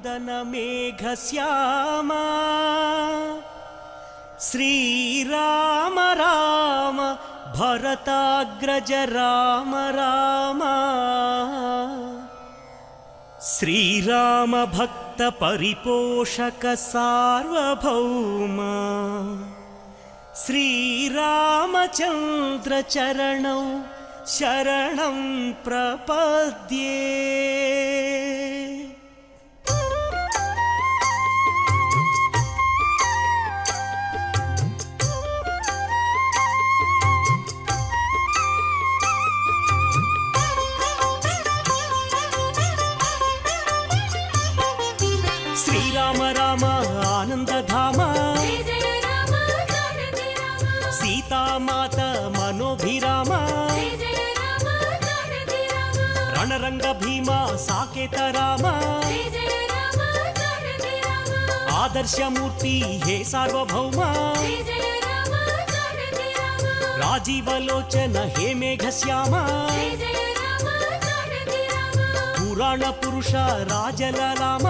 వదన మేఘశ్యామా శ్రీరామ రామ భరతాగ్రజ రామ రామ శ్రీరామ భక్త పరిపోషక సార్వభౌమ శ్రీరామచంద్ర చరణౌ శరణం ప్రపద్యే. శ్రీరామ రామ ఆనందధామ సీతామాత మనోభిరామ రణరంగ భీమ సాకేత రామ ఆదర్శమూర్తి హే సార్వభౌమ రాజీవలోచన హే మేఘశ్యామ పురాణ పురుష రాజలరామ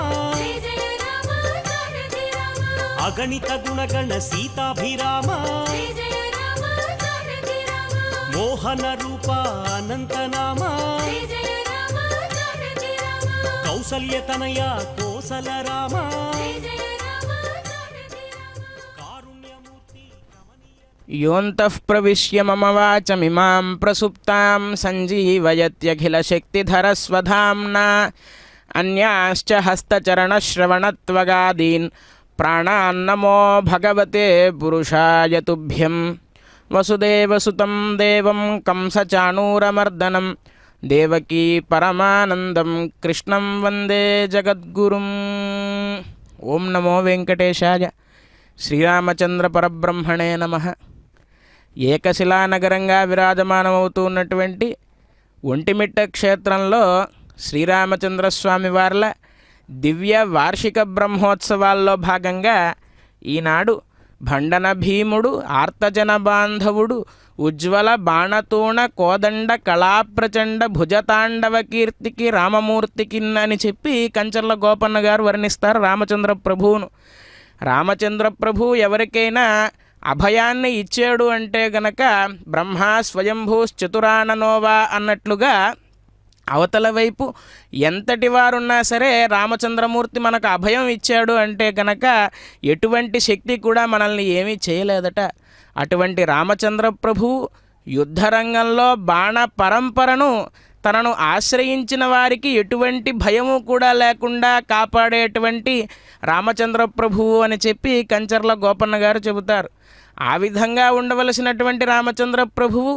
అగణిత గుణగణ సీతాభిరామ మోహన రూప అనంతనామ కౌసల్యతనయ కోసల రామ యోంతః ప్రవిశ్య మమ వాచమిమాం ప్రసుప్తాం సంజీవయత్యఖిలశక్తిధరస్వధామ్నా అన్యాశ్చ హస్తచరణశ్రవణత్వగాదీన్ ప్రాణాన్నమో భగవతే పురుషాయ తుభ్యం. వసుదేవసుతం దేవం కంసచాణూరమర్దనం దేవకీ పరమానందం కృష్ణం వందే జగద్గురుం. ఓం నమో వెంకటేశాయ. శ్రీరామచంద్ర పరబ్రహ్మణే నమః. ఏకశిలానగరంగా విరాజమానమవుతున్నటువంటి ఒంటిమిట్ట క్షేత్రంలో శ్రీరామచంద్రస్వామి వార్ల దివ్య వార్షిక బ్రహ్మోత్సవాల్లో భాగంగా ఈనాడు భండన భీముడు ఆర్తజన బాంధవుడు ఉజ్వల బాణతోణ కోదండ కళాప్రచండ భుజతాండవ కీర్తికి రామమూర్తికి అని చెప్పి కంచర్ల గోపన్న గారు వర్ణిస్తారు రామచంద్ర ప్రభువును. రామచంద్ర ప్రభు ఎవరికైనా అభయాన్ని ఇచ్చాడు అంటే గనక బ్రహ్మ స్వయంభూశ్చతురాననోవా అన్నట్లుగా అవతల వైపు ఎంతటి వారున్నా సరే రామచంద్రమూర్తి మనకు అభయం ఇచ్చాడు అంటే కనుక ఎటువంటి శక్తి కూడా మనల్ని ఏమీ చేయలేదట. అటువంటి రామచంద్ర ప్రభువు యుద్ధరంగంలో బాణ పరంపరను తనను ఆశ్రయించిన వారికి ఎటువంటి భయము కూడా లేకుండా కాపాడేటువంటి రామచంద్ర ప్రభువు అని చెప్పి కంచర్ల గోపన్న గారు చెబుతారు. ఆ విధంగా ఉండవలసినటువంటి రామచంద్ర ప్రభువు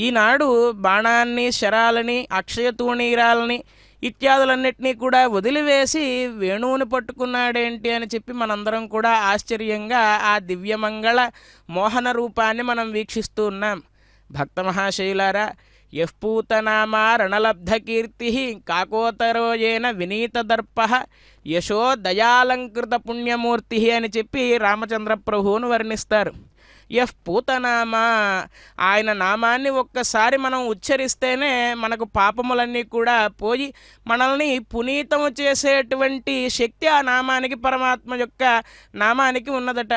ఈనాడు బాణాన్ని శరాలని అక్షయ తూణీరాలని ఇత్యాదులన్నింటినీ కూడా వదిలివేసి వేణువుని పట్టుకున్నాడేంటి అని చెప్పి మనందరం కూడా ఆశ్చర్యంగా ఆ దివ్యమంగళ మోహన రూపాన్ని మనం వీక్షిస్తూ ఉన్నాం. భక్త మహాశైలారా, యఃపూతనామా రణలబ్ధకీర్తి కాకోతరోయేన వినీతదర్ప యశో దయాలంకృత పుణ్యమూర్తి అని చెప్పి రామచంద్ర ప్రభువును వర్ణిస్తారు. యఃపూతనామా, ఆయన నామాన్ని ఒక్కసారి మనం ఉచ్చరిస్తేనే మనకు పాపములన్నీ కూడా పోయి మనల్ని పునీతము చేసేటువంటి శక్తి ఆ నామానికి, పరమాత్మ యొక్క నామానికి ఉన్నదట.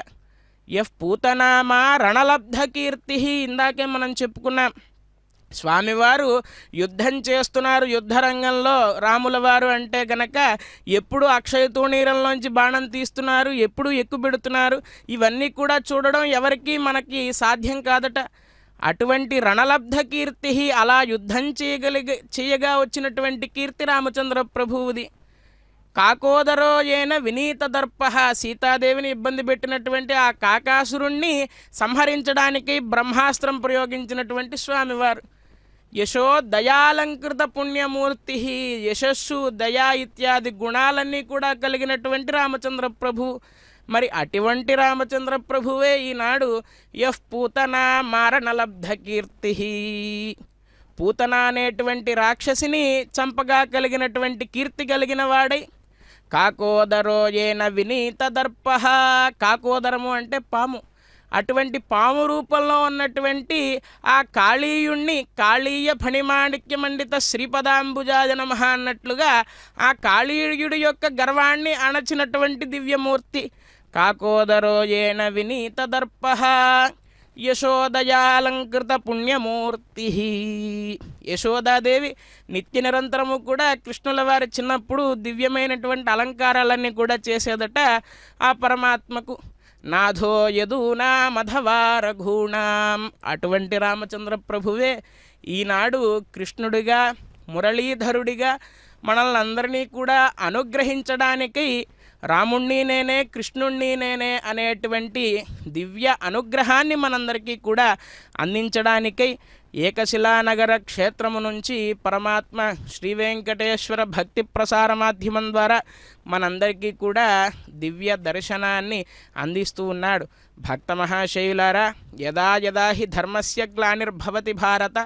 యఃపూతనామా రణలబ్ధ కీర్తి, ఇందాకే మనం చెప్పుకున్నాం. స్వామివారు యుద్ధం చేస్తున్నారు యుద్ధరంగంలో రాముల వారు అంటే గనక ఎప్పుడు అక్షయ తూణీరంలోంచి బాణం తీస్తున్నారు, ఎప్పుడు ఎక్కుబెడుతున్నారు, ఇవన్నీ కూడా చూడడం ఎవరికి మనకి సాధ్యం కాదట. అటువంటి రణలబ్ధ కీర్తి, అలా యుద్ధం చేయగా వచ్చినటువంటి కీర్తి రామచంద్ర ప్రభువుది. కాకోదరో ఏన వినీత దర్ప, సీతాదేవిని ఇబ్బంది పెట్టినటువంటి ఆ కాకాసురుణ్ణి సంహరించడానికి బ్రహ్మాస్త్రం ప్రయోగించినటువంటి స్వామివారు. యశో దయాలంకృత పుణ్యమూర్తి, యశస్సు దయా ఇత్యాది గుణాలన్నీ కూడా కలిగినటువంటి రామచంద్ర ప్రభు. మరి అటువంటి రామచంద్ర ప్రభువే ఈనాడు యఃపూతనా మారణలబ్ధ కీర్తి, పూతన అనేటువంటి రాక్షసిని చంపగా కలిగినటువంటి కీర్తి కలిగిన వాడై కాకోదరో ఏన వినీత దర్ప, కాకోదరము అంటే పాము, అటువంటి పాము రూపంలో ఉన్నటువంటి ఆ కాళీయుణ్ణి కాళీయ ఫణిమాణిక్యమండిత శ్రీపదాంబుజాయ నమః అన్నట్లుగా ఆ కాళీయుడి యొక్క గర్వాన్ని అణచినటువంటి దివ్యమూర్తి. కాకోదరో ఏన వినీత దర్పః యశోదయాలంకృత పుణ్యమూర్తి. యశోదాదేవి నిత్య నిరంతరము కూడా కృష్ణుల వారి చిన్నప్పుడు దివ్యమైనటువంటి అలంకారాలన్నీ కూడా చేసేదట ఆ పరమాత్మకు. నాథో యదూనా మధవా రఘూణాం. అటువంటి రామచంద్ర ప్రభువే ఈనాడు కృష్ణుడిగా మురళీధరుడిగా మనల్ని అందరినీ కూడా అనుగ్రహించడానికై రాముణ్ణి నేనే కృష్ణుణ్ణి నేనే అనేటువంటి దివ్య అనుగ్రహాన్ని మనందరికీ కూడా అందించడానికై ఏకశిలానగర క్షేత్రము నుంచి పరమాత్మ శ్రీ వెంకటేశ్వర భక్తి ప్రసార మాధ్యమం ద్వారా మనందరికీ కూడా దివ్య దర్శనాన్ని అందిస్తూ ఉన్నాడు. భక్త మహాశయులారా, యదా యదా హి ధర్మస్య గ్లానిర్భవతి భారత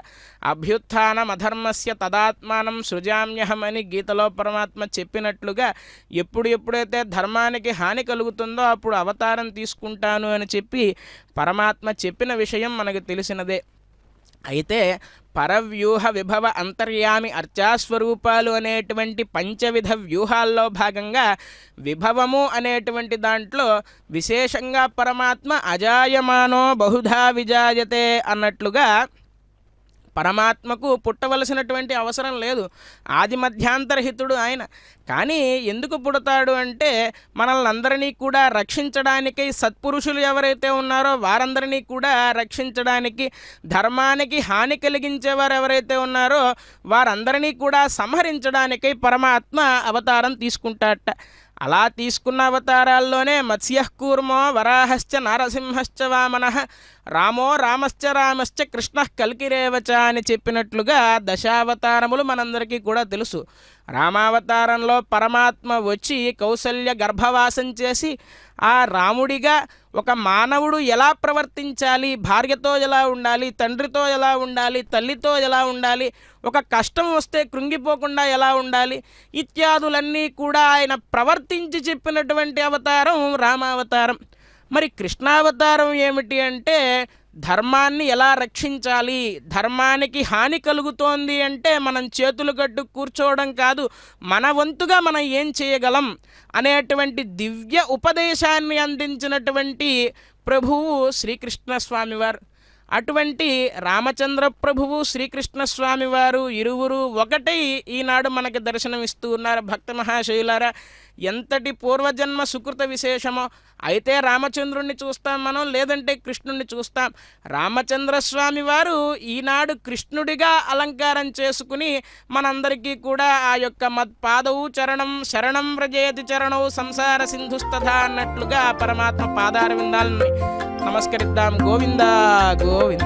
అభ్యుత్థానమధర్మస్య తదాత్మానం సృజామ్యహం అని గీతలో పరమాత్మ చెప్పినట్లుగా ఎప్పుడైతే ధర్మానికి హాని కలుగుతుందో అప్పుడు అవతారం తీసుకుంటాను అని చెప్పి పరమాత్మ చెప్పిన విషయం మనకు తెలిసినదే. అయితే పరవ్యూహ విభవ అంతర్యామి అర్చాస్వరూపాలు అనేటువంటి పంచవిధ వ్యూహాల్లో భాగంగా విభవము అనేటువంటి దాంట్లో విశేషంగా పరమాత్మ అజాయమానో బహుధా విజాయతే అన్నట్లుగా పరమాత్మకు పుట్టవలసినటువంటి అవసరం లేదు. ఆది మధ్యాంతరహితుడు ఆయన. కానీ ఎందుకు పుడతాడు అంటే మనల్ని అందరినీ కూడా రక్షించడానికై సత్పురుషులు ఎవరైతే ఉన్నారో వారందరినీ కూడా రక్షించడానికి, ధర్మానికి హాని కలిగించేవారు ఎవరైతే ఉన్నారో వారందరినీ కూడా సంహరించడానికై పరమాత్మ అవతారం తీసుకుంటాడట. అలా తీసుకున్న అవతారాల్లోనే మత్స్యః కూర్మో వరాహశ్చ నారసింహశ్చ వామనః రామో రామశ్చ కృష్ణః కల్కిరేవచ అని చెప్పినట్లుగా దశావతారములు మనందరికీ కూడా తెలుసు. రామావతారంలో పరమాత్మ వచ్చి కౌసల్య గర్భవాసం చేసి ఆ రాముడిగా ఒక మానవుడు ఎలా ప్రవర్తించాలి, భార్యతో ఎలా ఉండాలి, తండ్రితో ఎలా ఉండాలి, తల్లితో ఎలా ఉండాలి, ఒక కష్టం వస్తే కృంగిపోకుండా ఎలా ఉండాలి ఇత్యాదులన్నీ కూడా ఆయన ప్రవర్తించి చెప్పినటువంటి అవతారం రామావతారం. మరి కృష్ణావతారం ఏమిటి అంటే ధర్మాన్ని ఎలా రక్షించాలి, ధర్మానికి హాని కలుగుతోంది అంటే మనం చేతులు కట్టు కూర్చోవడం కాదు, మన వంతుగా మనం ఏం చేయగలం అనేటువంటి దివ్య ఉపదేశాన్ని అందించినటువంటి ప్రభువు శ్రీకృష్ణ స్వామివారు. అటువంటి రామచంద్ర ప్రభువు శ్రీకృష్ణస్వామి వారు ఇరువురు ఒకటై ఈనాడు మనకి దర్శనమిస్తూ ఉన్నారు. భక్త మహాశయులారా, ఎంతటి పూర్వజన్మ సుకృత విశేషమో. అయితే రామచంద్రుణ్ణి చూస్తాం మనం, లేదంటే కృష్ణుణ్ణి చూస్తాం. రామచంద్రస్వామి వారు ఈనాడు కృష్ణుడిగా అలంకారం చేసుకుని మనందరికీ కూడా ఆ యొక్క మత్పాదవు చరణం శరణం వ్రజేతి చరణవు సంసార సింధుస్తథ అన్నట్లుగా పరమాత్మ పాదార విందాలని నమస్కరిద్దాం. గోవింద గోవింద.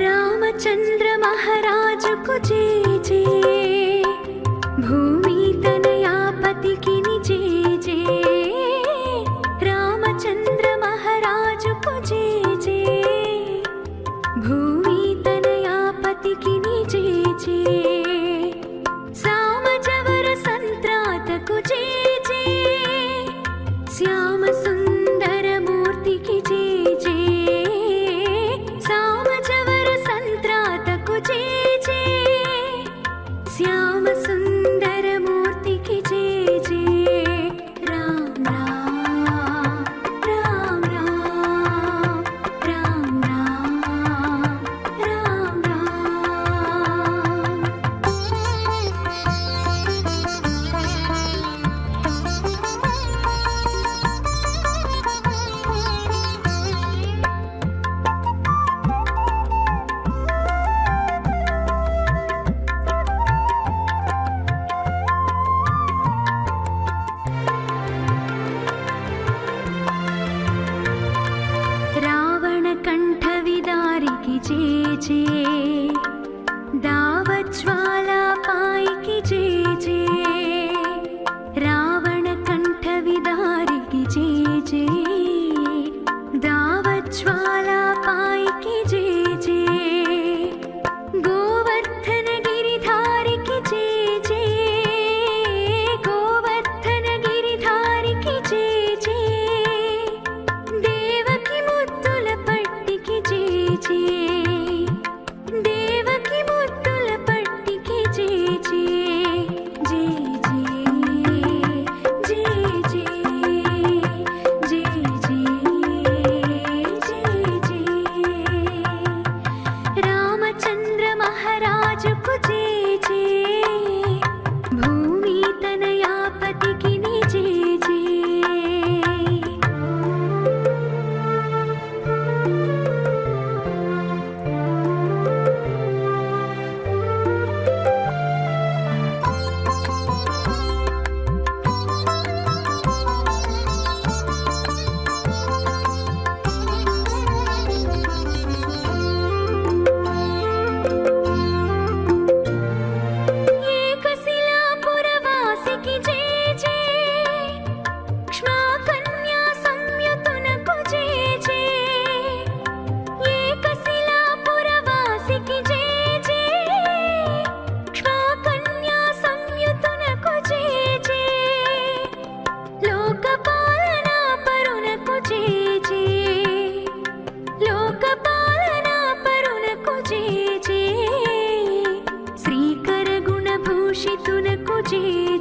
రామచంద్ర మహారాజుకు జయ జయ, భూమి తనయాపతికి జయ జయ. రామచంద్ర మహారాజుకు జయ జయ, భూమి తనయాపతికి జయ జయ. సామజవర సంత్రాతకు జయ జయ, శ్యామ సుందర మూర్తికి జయ జయ. సామజవర సంత్రాతకు జయ జయ,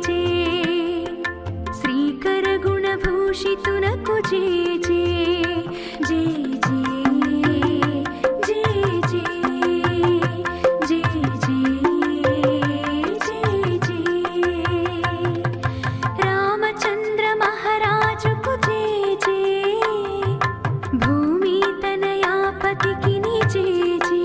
जय श्रीकर गुणभूषितुनकु जय जय जय जय जय जय जय जय रामचंद्र महाराज को जय जय भूमि तनयापति की जय जय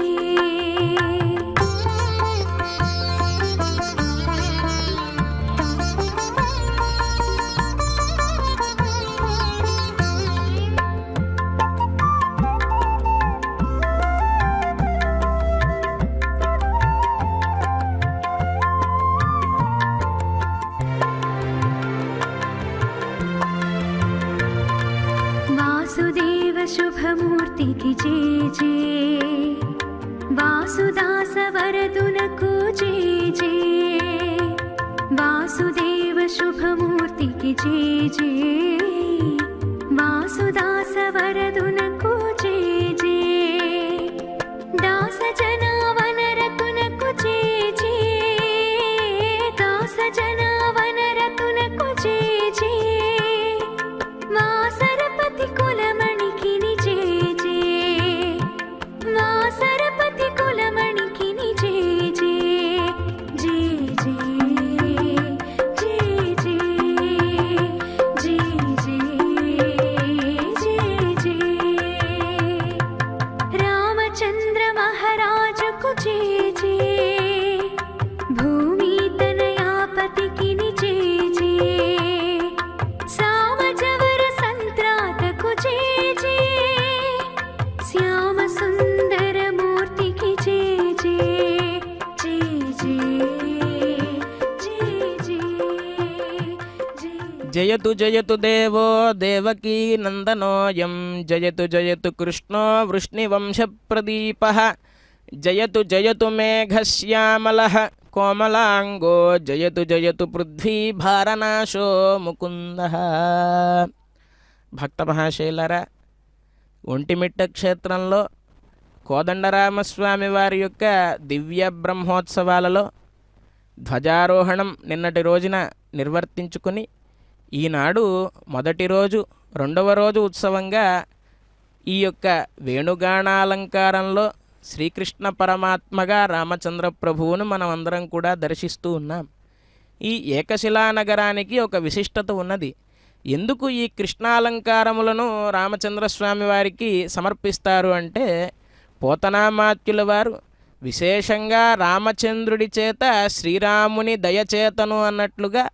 वासुदेव शुभमूर्ति की जय जय वासुदास वरदुनको जय जय वासुदेव शुभमूर्ति की जय जय वासुदास वरदुनको जय जय दास जनावनरतुनको जय जय दास जनावनरतुनको जय जय वासरपति कुलमणिकिनि जय जय वासरपति कुलमणिकिनि जय जय जय जय जय जय जय जय रामचंद्र महाराज को जय जय भूमि तनयापति किनि जय जय सामजवर संत्रात को जय जय श्याम सुंदर मूर्ति की जय जय जय जय जय जय जयतु जयतु देवो देवकी नंदनोऽयं जयतु जयतु कृष्णो वृष्णिवंशप्रदीपः जयतु जयतु मेघश्यामलः कोमलांगो जयतु जयतु पृथ्वी भारनाशो ముకుందః. భక్త మహాశైలరా, ఒంటిమిట్ట క్షేత్రంలో కోదండరామస్వామి వారి యొక్క దివ్య బ్రహ్మోత్సవాలలో ధ్వజారోహణం నిన్నటి రోజున నిర్వర్తించుకుని ఈనాడు మొదటి రోజు రెండవ రోజు ఉత్సవంగా ఈ యొక్క వేణుగానాలంకారంలో శ్రీకృష్ణ పరమాత్మగా రామచంద్ర ప్రభువును మనం అందరం కూడా దర్శిస్తూ ఉన్నాం. ఈ ఏకశిలా నగరానికి ఒక విశిష్టత ఉన్నది. ఎందుకు ఈ కృష్ణాలంకారములను రామచంద్రస్వామి వారికి సమర్పిస్తారు అంటే, పోతనామాత్యుల వారు విశేషంగా రామచంద్రుడి చేత శ్రీరాముని దయచేతను అన్నట్లుగా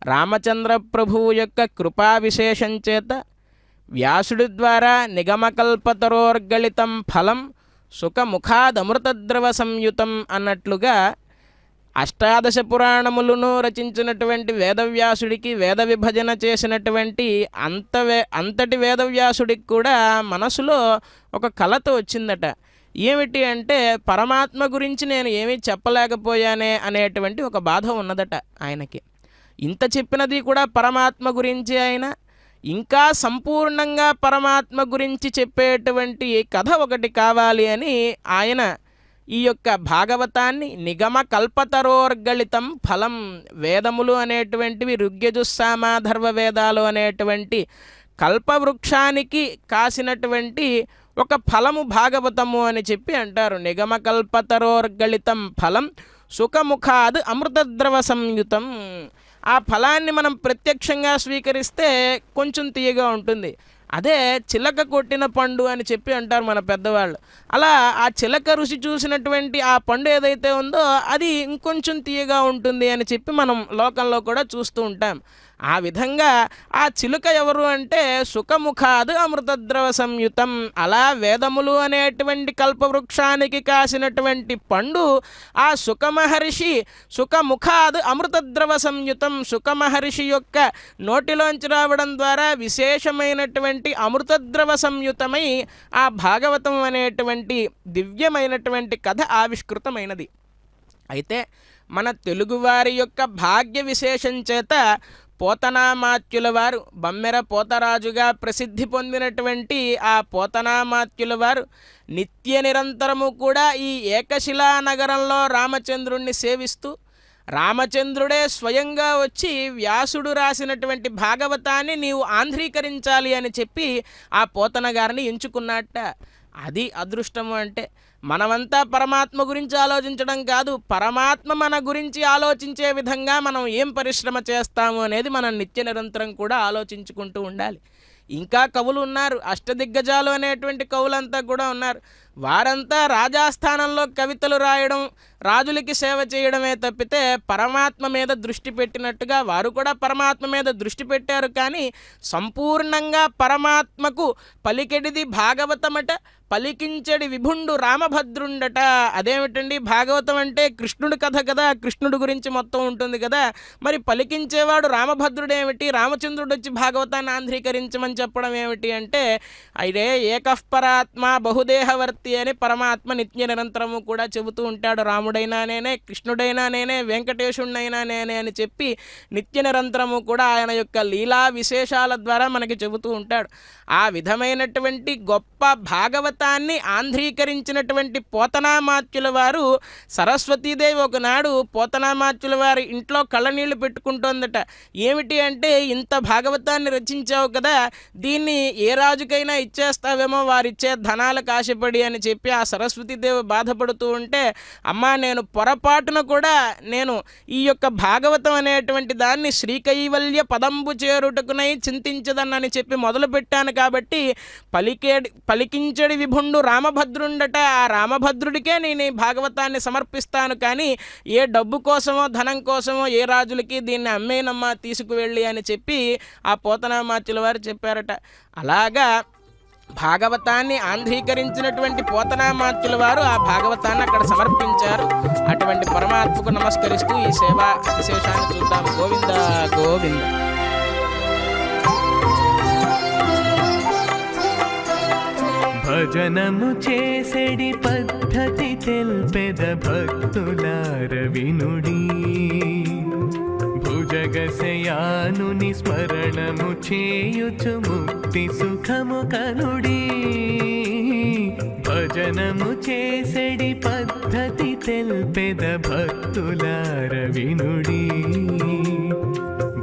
రామచంద్ర ప్రభువు యొక్క కృపా విశేషం చేత వ్యాసుడి ద్వారా నిగమకల్పతరోర్గళితం ఫలం సుఖముఖాదమృతద్రవ సంయుతం అన్నట్లుగా అష్టాదశ పురాణములను రచించినటువంటి వేదవ్యాసుడికి వేద విభజన చేసినటువంటి అంతటి వేదవ్యాసుడికి కూడా మనసులో ఒక కలత వచ్చిందట. ఏమిటి అంటే, పరమాత్మ గురించి నేను ఏమీ చెప్పలేకపోయానే అనేటువంటి ఒక బాధ ఉన్నదట ఆయనకి. ఇంత చెప్పినది కూడా పరమాత్మ గురించి ఆయన ఇంకా సంపూర్ణంగా పరమాత్మ గురించి చెప్పేటువంటి కథ ఒకటి కావాలి అని ఆయన ఈ యొక్క భాగవతాన్ని నిగమ కల్పతరోర్గళితం ఫలం, వేదములు అనేటువంటివి ఋగ్యజుస్సామాధర్వ వేదాలు అనేటువంటి కల్పవృక్షానికి కాసినటువంటి ఒక ఫలము భాగవతము అని చెప్పి అంటారు. నిగమ కల్పతరోర్గళితం ఫలం సుఖముఖాద్ అమృతద్రవ సంయుతం. ఆ ఫలాన్ని మనం ప్రత్యక్షంగా స్వీకరిస్తే కొంచెం తీయగా ఉంటుంది. అదే చిలక కొట్టిన పండు అని చెప్పి అంటారు మన పెద్దవాళ్ళు. అలా ఆ చిలక రుచి చూసినటువంటి ఆ పండు ఏదైతే ఉందో అది ఇంకొంచెం తీయగా ఉంటుంది అని చెప్పి మనం లోకంలో కూడా చూస్తూ ఉంటాం. ఆ విధంగా ఆ చిలుక ఎవరు అంటే సుఖముఖాద్ అమృతద్రవ సంయుతం. అలా వేదములు అనేటువంటి కల్పవృక్షానికి కాసినటువంటి పండు ఆ సుఖమహర్షి సుఖముఖాద్ అమృతద్రవ సంయుతం, సుఖమహర్షి యొక్క నోటిలోంచి రావడం ద్వారా విశేషమైనటువంటి అమృతద్రవ సంయుతమై ఆ భాగవతం అనేటువంటి దివ్యమైనటువంటి కథ ఆవిష్కృతమైనది. అయితే మన తెలుగువారి యొక్క భాగ్య విశేషం చేత పోతనామాత్యుల వారు, బమ్మెర పోతరాజుగా ప్రసిద్ధి పొందినటువంటి ఆ పోతనామాత్యుల వారు నిత్య నిరంతరము కూడా ఈ ఏకశిలా నగరంలో రామచంద్రుణ్ణి సేవిస్తూ రామచంద్రుడే స్వయంగా వచ్చి వ్యాసుడు రాసినటువంటి భాగవతాన్ని నీవు ఆంధ్రీకరించాలి అని చెప్పి ఆ పోతన గారిని ఎంచుకున్నట్ట. అది అదృష్టము అంటే. మనమంతా పరమాత్మ గురించి ఆలోచించడం కాదు, పరమాత్మ మన గురించి ఆలోచించే విధంగా మనం ఏం పరిశ్రమ చేస్తాము అనేది మనం నిత్య నిరంతరం కూడా ఆలోచించుకుంటూ ఉండాలి. ఇంకా కవులు ఉన్నారు, అష్టదిగ్గజాలు అనేటువంటి కవులంతా కూడా ఉన్నారు. వారంతా రాజాస్థానంలో కవితలు రాయడం, రాజులకి సేవ చేయడమే తప్పితే పరమాత్మ మీద దృష్టి పెట్టినట్టుగా వారు కూడా పరమాత్మ మీద దృష్టి పెట్టారు. కానీ సంపూర్ణంగా పరమాత్మకు పలికెడిది భాగవతమట, పలికించడి విభుండు రామభద్రుండట. అదేమిటండి, భాగవతం అంటే కృష్ణుడి కథ కదా, కృష్ణుడి గురించి మొత్తం ఉంటుంది కదా. మరి పలికించేవాడు రామభద్రుడు ఏమిటి, రామచంద్రుడు వచ్చి భాగవతాన్ని ఆంధ్రీకరించమని చెప్పడం ఏమిటి అంటే, అయితే ఏకఃపరాత్మ బహుదేహవర్తి అని పరమాత్మ నిత్య నిరంతరము కూడా చెబుతూ ఉంటాడు. రాముడైనా నేనే, కృష్ణుడైనా నేనే, వెంకటేశుడైనా నేనే అని చెప్పి నిత్య నిరంతరము కూడా ఆయన యొక్క లీలా విశేషాల ద్వారా మనకి చెబుతూ ఉంటాడు. ఆ విధమైనటువంటి గొప్ప భాగవతాన్ని ఆంధ్రీకరించినటువంటి పోతనామాత్యుల వారు, సరస్వతీదేవి ఒకనాడు పోతనామాత్యుల వారి ఇంట్లో కళ్ళనీళ్లు పెట్టుకుంటోందట. ఏమిటి అంటే, ఇంత భాగవతాన్ని రచించావు కదా, దీన్ని ఏ రాజుకైనా ఇచ్చేస్తావేమో వారిచ్చే ధనాలకు ఆశపడి అని చెప్పి ఆ సరస్వతీదేవి బాధపడుతూ ఉంటే, అమ్మా నేను పొరపాటున కూడా నేను ఈ యొక్క భాగవతం అనేటువంటి దాన్ని శ్రీకైవల్య పదంబు చేరుటకునై చింతించదన్నని చెప్పి మొదలుపెట్టాను. కాబట్టి పలికించడి విభుండు రామభద్రుండట, ఆ రామభద్రుడికే నేను ఈ భాగవతాన్ని సమర్పిస్తాను, కానీ ఏ డబ్బు కోసమో ధనం కోసమో ఏ రాజులకి దీన్ని అమ్మేనమ్మా తీసుకువెళ్ళి అని చెప్పి ఆ పోతనామాత్యుల వారు చెప్పారట. అలాగా భాగవతాన్ని ఆంధ్రీకరించినటువంటి పోతనామాత్యుల వారు ఆ భాగవతాన్ని అక్కడ సమర్పించారు. అటువంటి పరమాత్మకు నమస్కరిస్తూ ఈ సేవా విశేషాన్ని చూద్దాం. గోవింద గోవింద. భజనము చేసెడి పద్ధతి తెల్పెద భక్తులార వినుడి, భుజగశయానుని స్మరణము చేయుచు ముక్తి సుఖము కనుడి. భజనము చేసెడి పద్ధతి తెల్పెద భక్తులార వినుడి,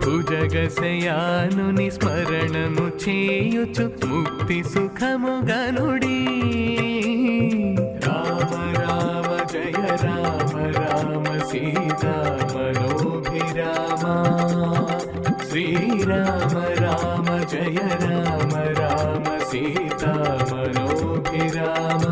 భుజగశయానుని స్మరణము చేయుచు ముక్తి సుఖము గనుడి. రామ రామ జయ రామ రామ సీతా మనోభిరామ, శ్రీరామ రామ జయ రామ రామ సీతా మనోభిరామ.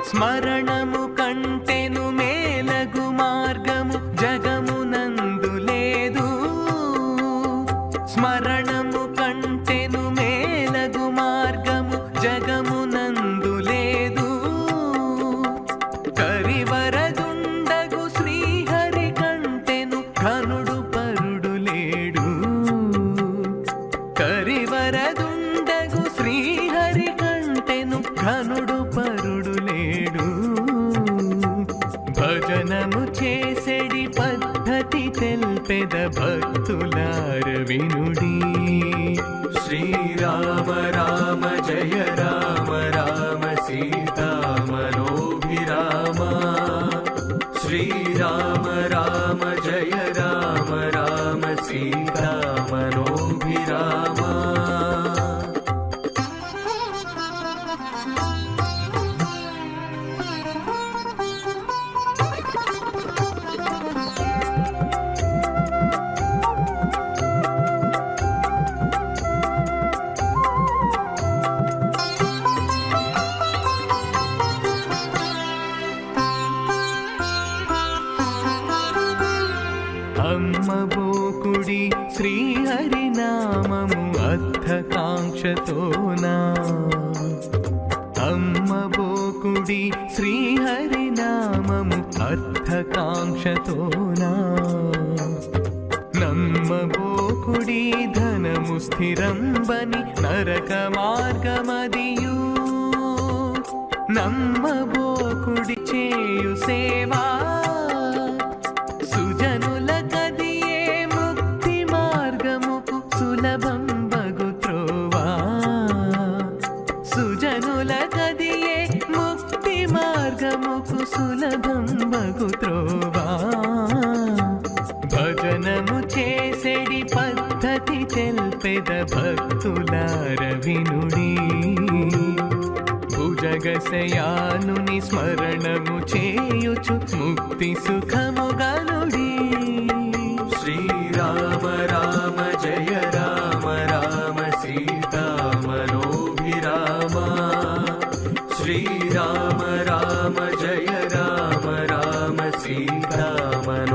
స్మరణము కంటెను మేలగు మార్గము జగమునందు లేదు, స్మరణము కంటెను మేలగు మార్గము జగమునందు లేదు. కరివరదుండగు శ్రీహరి కంటెను ఘనుడు పరుడు లేడు, కరివరదుండగు శ్రీహరి కంటెను ఘనుడు పరుడు లేడు. భజనము చేసెడి పద్ధతి తెల్పెద భక్తులార వినుడి. శ్రీరామ రామ జయ రామ రామ సీతా మనోభిరామ, శ్రీరామ రామ జయ రామ రామ సీతా మనోభిరామ. అమ్మబోకుడి శ్రీహరి నామము అర్థకాంక్షతోనా, అమ్మబోకుడి శ్రీహరి నామము అర్థకాంక్షతోనా. నమ్మబోకుడి ధనము స్థిరంబని నరక మార్గమదియు, నమ్మబోకుడి చేయు సేవా తెల్పెద భక్తులార వినుడి భుజగశయానుని స్మరణము చేయుచు ముక్తి సుఖముగనుడి శ్రీరామ రామ జయ రామ రామ సీతామనోభిరామ శ్రీరామ రామ జయ రామ రామ సీతామనోభిరామ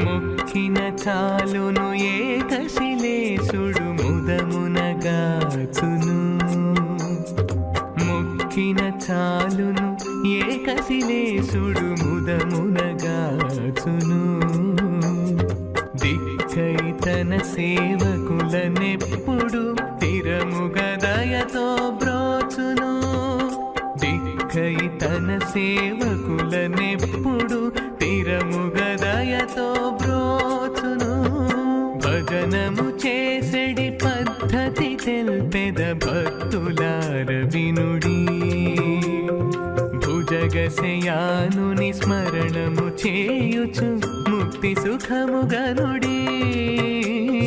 మొక్కిన చాలును ఏకశిలేశుడు ముదమునగాచును మొక్కిన చాలును ఏకశిలేశుడు ముదమునగాచును దిక్కై తన సేవకులనెప్పుడు తిరముగదయతో బ్రోచును దిక్కై తన సేవకులనెప్పుడు తిరముగదయతో బ్రోచును భజనము చేసెడి పద్ధతి తెల్పెద భక్తులార వినుడి భుజగశయానుని స్మరణము చేయుచు ముక్తి సుఖముగనుడి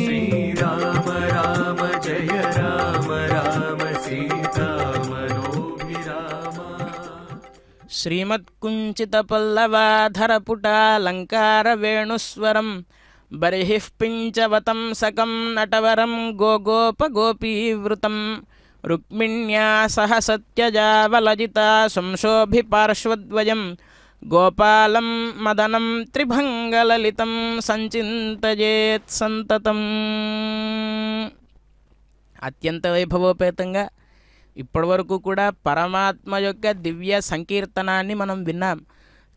శ్రీరామ రామ జయ రామ రామ సీతామనోభిరామ శ్రీమత్కుంచితపల్లవాధరపుటాలంకారవేణుస్వరం బర్హిః పించవతం సకం నటవరం గోగోపగోపీవృతం రుక్మిణ్యా సహ సత్యజావలజితా సంశోభిపార్శ్వద్వయం గోపాలం మదనం త్రిభంగలలితం సంచింతయేత్ సంతతం. అత్యంత వైభవోపేతంగా ఇప్పటివరకు కూడా పరమాత్మ యొక్క దివ్య సంకీర్తనాన్ని మనం విన్నాం.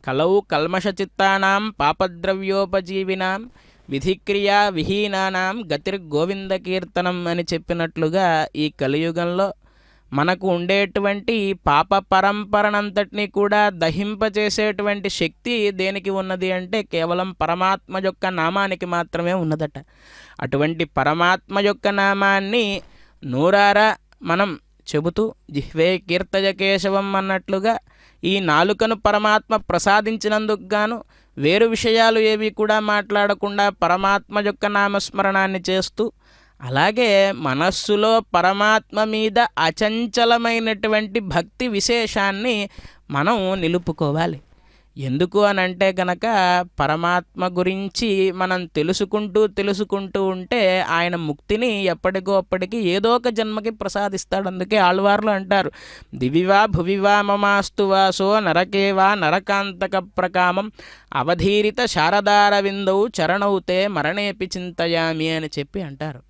కలౌ కల్మషచిత్తానాం పాపద్రవ్యోపజీవినాం విధిక్రియా విహీనానాం గతిర్గోవింద కీర్తనం అని చెప్పినట్లుగా ఈ కలియుగంలో మనకు ఉండేటువంటి పాప పరంపరనంతటినీ కూడా దహింపచేసేటువంటి శక్తి దేనికి ఉన్నది అంటే కేవలం పరమాత్మ యొక్క నామానికి మాత్రమే ఉన్నదట. అటువంటి పరమాత్మ యొక్క నామాన్ని నూరారా మనం చెబుతూ జిహ్వే కీర్తయ కేశవం అన్నట్లుగా ఈ నాలుకను పరమాత్మ ప్రసాదించినందుకు గాను వేరు విషయాలు ఏవి కూడా మాట్లాడకుండా పరమాత్మ యొక్క నామస్మరణాన్ని చేస్తూ అలాగే మనస్సులో పరమాత్మ మీద అచంచలమైనటువంటి భక్తి విశేషాన్ని మనం నిలుపుకోవాలి. ఎందుకు అని అంటే కనుక పరమాత్మ గురించి మనం తెలుసుకుంటూ ఉంటే ఆయన ముక్తిని ఎప్పటికో అప్పటికి ఏదో ఒక జన్మకి ప్రసాదిస్తాడు. అందుకే ఆళ్వార్లు అంటారు, దివివా భువివా మమాస్తు వాసో నరకేవా నరకాంతక ప్రకామం అవధీరిత శారదార విందౌ చరణౌతే మరణేపి చింతయామి అని చెప్పి అంటారు.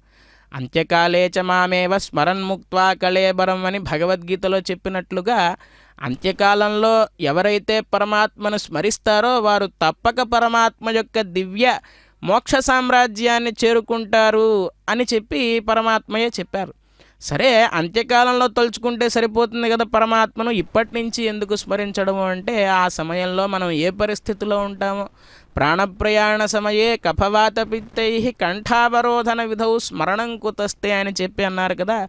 అంత్యకాలే చ మామేవ స్మరన్ముక్త్వా కళేబరం అని భగవద్గీతలో చెప్పినట్లుగా అంత్యకాలంలో ఎవరైతే పరమాత్మను స్మరిస్తారో వారు తప్పక పరమాత్మ యొక్క దివ్య మోక్ష సామ్రాజ్యాన్ని చేరుకుంటారు అని చెప్పి పరమాత్మయే చెప్పారు. సరే, అంత్యకాలంలో తలుచుకుంటే సరిపోతుంది కదా పరమాత్మను, ఇప్పటి నుంచి ఎందుకు స్మరించడము అంటే ఆ సమయంలో మనం ఏ పరిస్థితిలో ఉంటామో. ప్రాణప్రయాణ సమయే కఫవాత పిత్తై కంఠావరోధన విధౌ స్మరణం కుతస్తే అని చెప్పి అన్నారు కదా.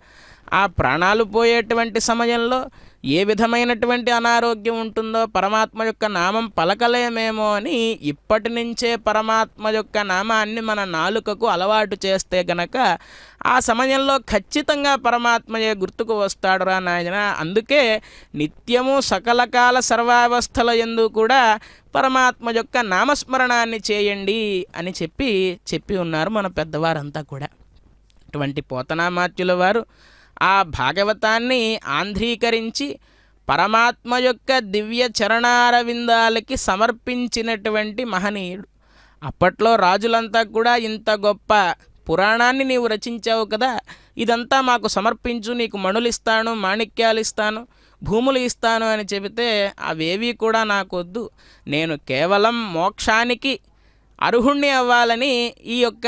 ఆ ప్రాణాలు పోయేటువంటి సమయంలో ఏ విధమైనటువంటి అనారోగ్యం ఉంటుందో పరమాత్మ యొక్క నామం పలకలేమేమో అని ఇప్పటి నుంచే పరమాత్మ యొక్క నామాన్ని మన నాలుకకు అలవాటు చేస్తే గనక ఆ సమయంలో ఖచ్చితంగా పరమాత్మయే గుర్తుకు వస్తాడు రా నాయన. అందుకే నిత్యము సకలకాల సర్వావస్థల యందు కూడా పరమాత్మ యొక్క నామస్మరణాన్ని చేయండి అని చెప్పి ఉన్నారు మన పెద్దవారంతా కూడా. అటువంటి పోతనామాత్యుల వారు ఆ భాగవతాన్ని ఆంధ్రీకరించి పరమాత్మ యొక్క దివ్య చరణారవిందాలకి సమర్పించినటువంటి మహనీయుడు. అప్పట్లో రాజులంతా కూడా ఇంత గొప్ప పురాణాన్ని నీవు రచించావు కదా, ఇదంతా మాకు సమర్పించు, నీకు మణులు ఇస్తాను, మాణిక్యాలు ఇస్తాను, భూములు ఇస్తాను అని చెబితే అవేవి కూడా నాకొద్దు, నేను కేవలం మోక్షానికి అర్హుణ్ణి అవ్వాలని ఈ యొక్క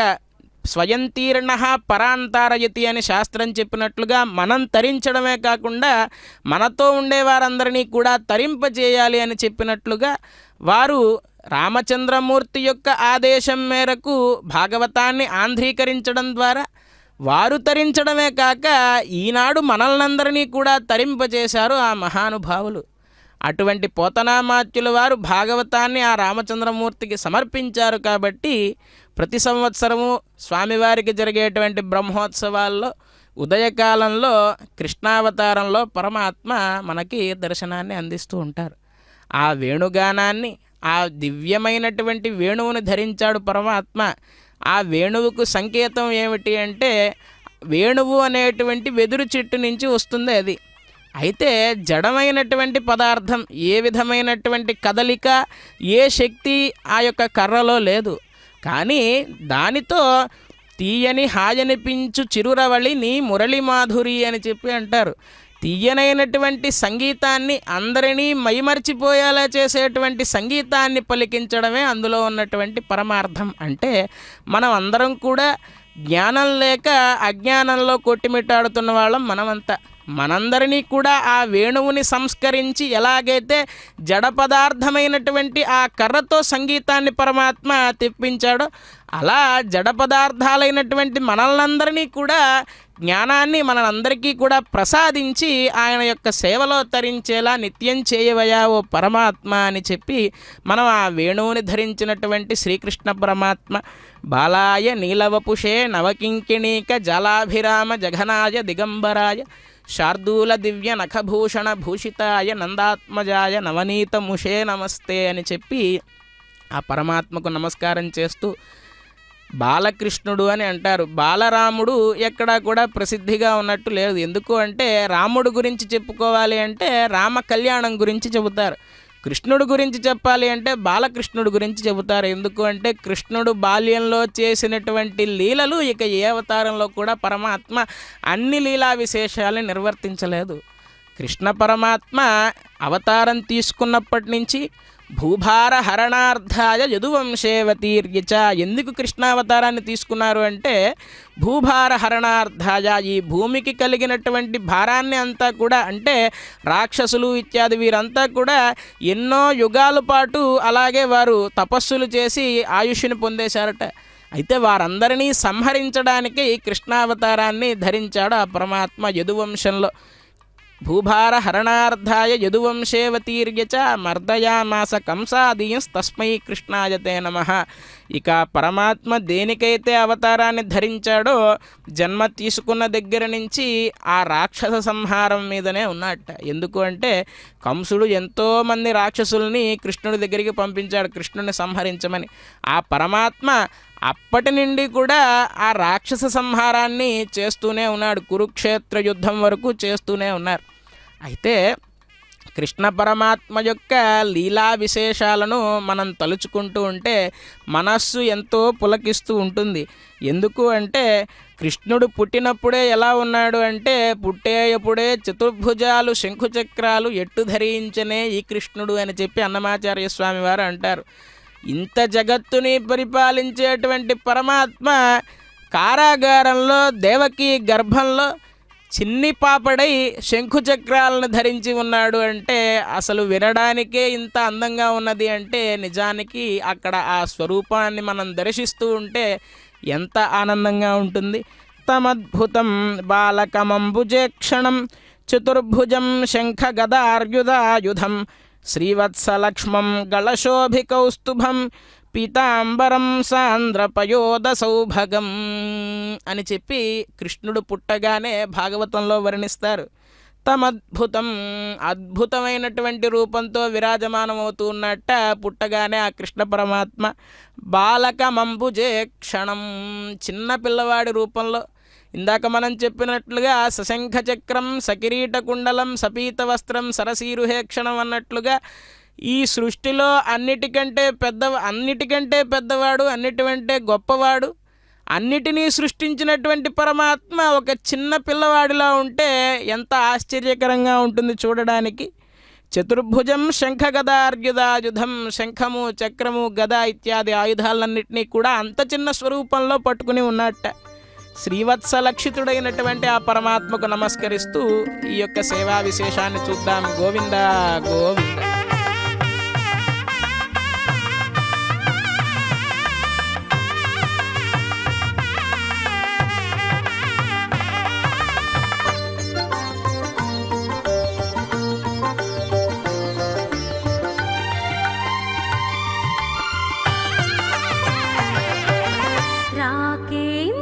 స్వయం తీర్ణ పరాంతారయతి అని శాస్త్రం చెప్పినట్లుగా మనం తరించడమే కాకుండా మనతో ఉండేవారందరినీ కూడా తరింపజేయాలి అని చెప్పినట్లుగా వారు రామచంద్రమూర్తి యొక్క ఆదేశం మేరకు భాగవతాన్ని ఆంధ్రీకరించడం ద్వారా వారు తరించడమే కాక ఈనాడు మనల్నందరినీ కూడా తరింపజేశారు ఆ మహానుభావులు. అటువంటి పోతనామాత్యుల వారు భాగవతాన్ని ఆ రామచంద్రమూర్తికి సమర్పించారు కాబట్టి ప్రతి సంవత్సరము స్వామివారికి జరిగేటువంటి బ్రహ్మోత్సవాల్లో ఉదయకాలంలో కృష్ణావతారంలో పరమాత్మ మనకి దర్శనాన్ని అందిస్తూ ఉంటారు. ఆ వేణుగానాన్ని, ఆ దివ్యమైనటువంటి వేణువుని ధరించాడు పరమాత్మ. ఆ వేణువుకు సంకేతం ఏమిటి అంటే వేణువు అనేటువంటి వెదురు చెట్టు నుంచి వస్తుంది అది. అయితే జడమైనటువంటి పదార్థం, ఏ విధమైనటువంటి కదలిక, ఏ శక్తి ఆ యొక్క కర్రలో లేదు. కానీ దానితో తీయని హాయనిపించు చిరురవళి నీ మురళి మాధురి అని చెప్పి అంటారు. తీయనైనటువంటి సంగీతాన్ని, అందరినీ మైమర్చిపోయేలా చేసేటువంటి సంగీతాన్ని పలికించడమే అందులో ఉన్నటువంటి పరమార్థం. అంటే మనం అందరం కూడా జ్ఞానం లేక అజ్ఞానంలో కొట్టిమిట్టాడుతున్న వాళ్ళం మనమంతా. మనందరినీ కూడా ఆ వేణువుని సంస్కరించి ఎలాగైతే జడ పదార్థమైనటువంటి ఆ కర్రతో సంగీతాన్ని పరమాత్మ తెప్పించాడో అలా జడ పదార్థాలైనటువంటి మనల్నందరినీ కూడా జ్ఞానాన్ని మనందరికీ కూడా ప్రసాదించి ఆయన యొక్క సేవలో తరించేలా నిత్యం చేయవయా ఓ పరమాత్మ అని చెప్పి మనం ఆ వేణువుని ధరించినటువంటి శ్రీకృష్ణ పరమాత్మ బాలాయ నీలవపుషే నవకింకిణీక జలాభిరామ జఘనాయ దిగంబరాయ శార్దూల దివ్య నఖభూషణ భూషితాయ నందాత్మజాయ నవనీతముషే నమస్తే అని చెప్పి ఆ పరమాత్మకు నమస్కారం చేస్తూ బాలకృష్ణుడు అని అంటారు. బాలరాముడు ఎక్కడా కూడా ప్రసిద్ధిగా ఉన్నట్టు లేదు. ఎందుకు అంటే రాముడు గురించి చెప్పుకోవాలి అంటే రామ కళ్యాణం గురించి చెబుతారు. కృష్ణుడు గురించి చెప్పాలి అంటే బాలకృష్ణుడు గురించి చెబుతారు. ఎందుకు అంటే కృష్ణుడు బాల్యంలో చేసినటువంటి లీలలు ఇక ఏ అవతారంలో కూడా పరమాత్మ అన్ని లీలా విశేషాలను నిర్వర్తించలేదు. కృష్ణ పరమాత్మ అవతారం తీసుకున్నప్పటి నుంచి భూభార హరణార్థాయ యదువంశేవతీర్యచ. ఎందుకు కృష్ణావతారాన్ని తీసుకున్నారు అంటే భూభార హరణార్థాయ, ఈ భూమికి కలిగినటువంటి భారాన్ని అంతా కూడా, అంటే రాక్షసులు ఇత్యాది వీరంతా కూడా ఎన్నో యుగాల పాటు అలాగే వారు తపస్సులు చేసి ఆయుష్ని పొందేశారట. అయితే వారందరినీ సంహరించడానికి కృష్ణావతారాన్ని ధరించాడు ఆ పరమాత్మ యదువంశంలో. భూభార హరణార్థాయ యదువంశేవతీర్యచ మర్దయామాస కంసాదీయస్తస్మై కృష్ణాయతే నమః. ఇక పరమాత్మ దేనికైతే అవతారాన్ని ధరించాడో జన్మ తీసుకున్న దగ్గర నుంచి ఆ రాక్షస సంహారం మీదనే ఉన్నట్ట. ఎందుకు అంటే కంసుడు ఎంతోమంది రాక్షసుల్ని కృష్ణుడి దగ్గరికి పంపించాడు కృష్ణుడిని సంహరించమని. ఆ పరమాత్మ అప్పటి నుండి కూడా ఆ రాక్షస సంహారాన్ని చేస్తూనే ఉన్నాడు. కురుక్షేత్ర యుద్ధం వరకు చేస్తూనే ఉన్నారు. అయితే కృష్ణ పరమాత్మ యొక్క లీలా విశేషాలను మనం తలుచుకుంటూ ఉంటే మనస్సు ఎంతో పులకిస్తూ ఉంటుంది. ఎందుకు అంటే కృష్ణుడు పుట్టినప్పుడే ఎలా ఉన్నాడు అంటే పుట్టేయప్పుడే చతుర్భుజాలు శంఖుచక్రాలు ఎట్టు ధరించనే ఈ కృష్ణుడు అని చెప్పి అన్నమాచార్య స్వామి వారు అంటారు. ఇంత జగత్తుని పరిపాలించేటువంటి పరమాత్మ కారాగారంలో దేవకి గర్భంలో చిన్ని పాపడై శంఖుచక్రాలను ధరించి ఉన్నాడు అంటే అసలు వినడానికే ఇంత అందంగా ఉన్నది అంటే నిజానికి అక్కడ ఆ స్వరూపాన్ని మనం దర్శిస్తూ ఉంటే ఎంత ఆనందంగా ఉంటుంది. తమద్భుతం బాలకమంబుజేక్షణం చతుర్భుజం శంఖ గదార్యుధాయుధం శ్రీవత్సలక్ష్మం గళశోభికౌస్తుభం పీతాంబరం సాంద్రపయోద సౌభగం అని చెప్పి కృష్ణుడు పుట్టగానే భాగవతంలో వర్ణిస్తారు. తమద్భుతం, అద్భుతమైనటువంటి రూపంతో విరాజమానమవుతూ ఉన్నట్ట పుట్టగానే ఆ కృష్ణ పరమాత్మ బాలకమంబుజే క్షణం, చిన్న పిల్లవాడి రూపంలో. ఇందాక మనం చెప్పినట్లుగా సశంఖ చక్రం సకిరీట కుండలం సపీత వస్త్రం సరసీరుహేక్షణం అన్నట్లుగా ఈ సృష్టిలో అన్నిటికంటే పెద్దవాడు, అన్నిటికంటే గొప్పవాడు, అన్నిటినీ సృష్టించినటువంటి పరమాత్మ ఒక చిన్న పిల్లవాడిలా ఉంటే ఎంత ఆశ్చర్యకరంగా ఉంటుంది చూడడానికి. చతుర్భుజం శంఖగదార్యుధాయుధం, శంఖము చక్రము గద ఇత్యాది ఆయుధాలన్నింటినీ కూడా అంత చిన్న స్వరూపంలో పట్టుకుని ఉన్నట్ట. శ్రీవత్సలక్షితుడైనటువంటి ఆ పరమాత్మకు నమస్కరిస్తూ ఈ యొక్క సేవా విశేషాన్ని చూద్దాం. గోవింద గోవింద.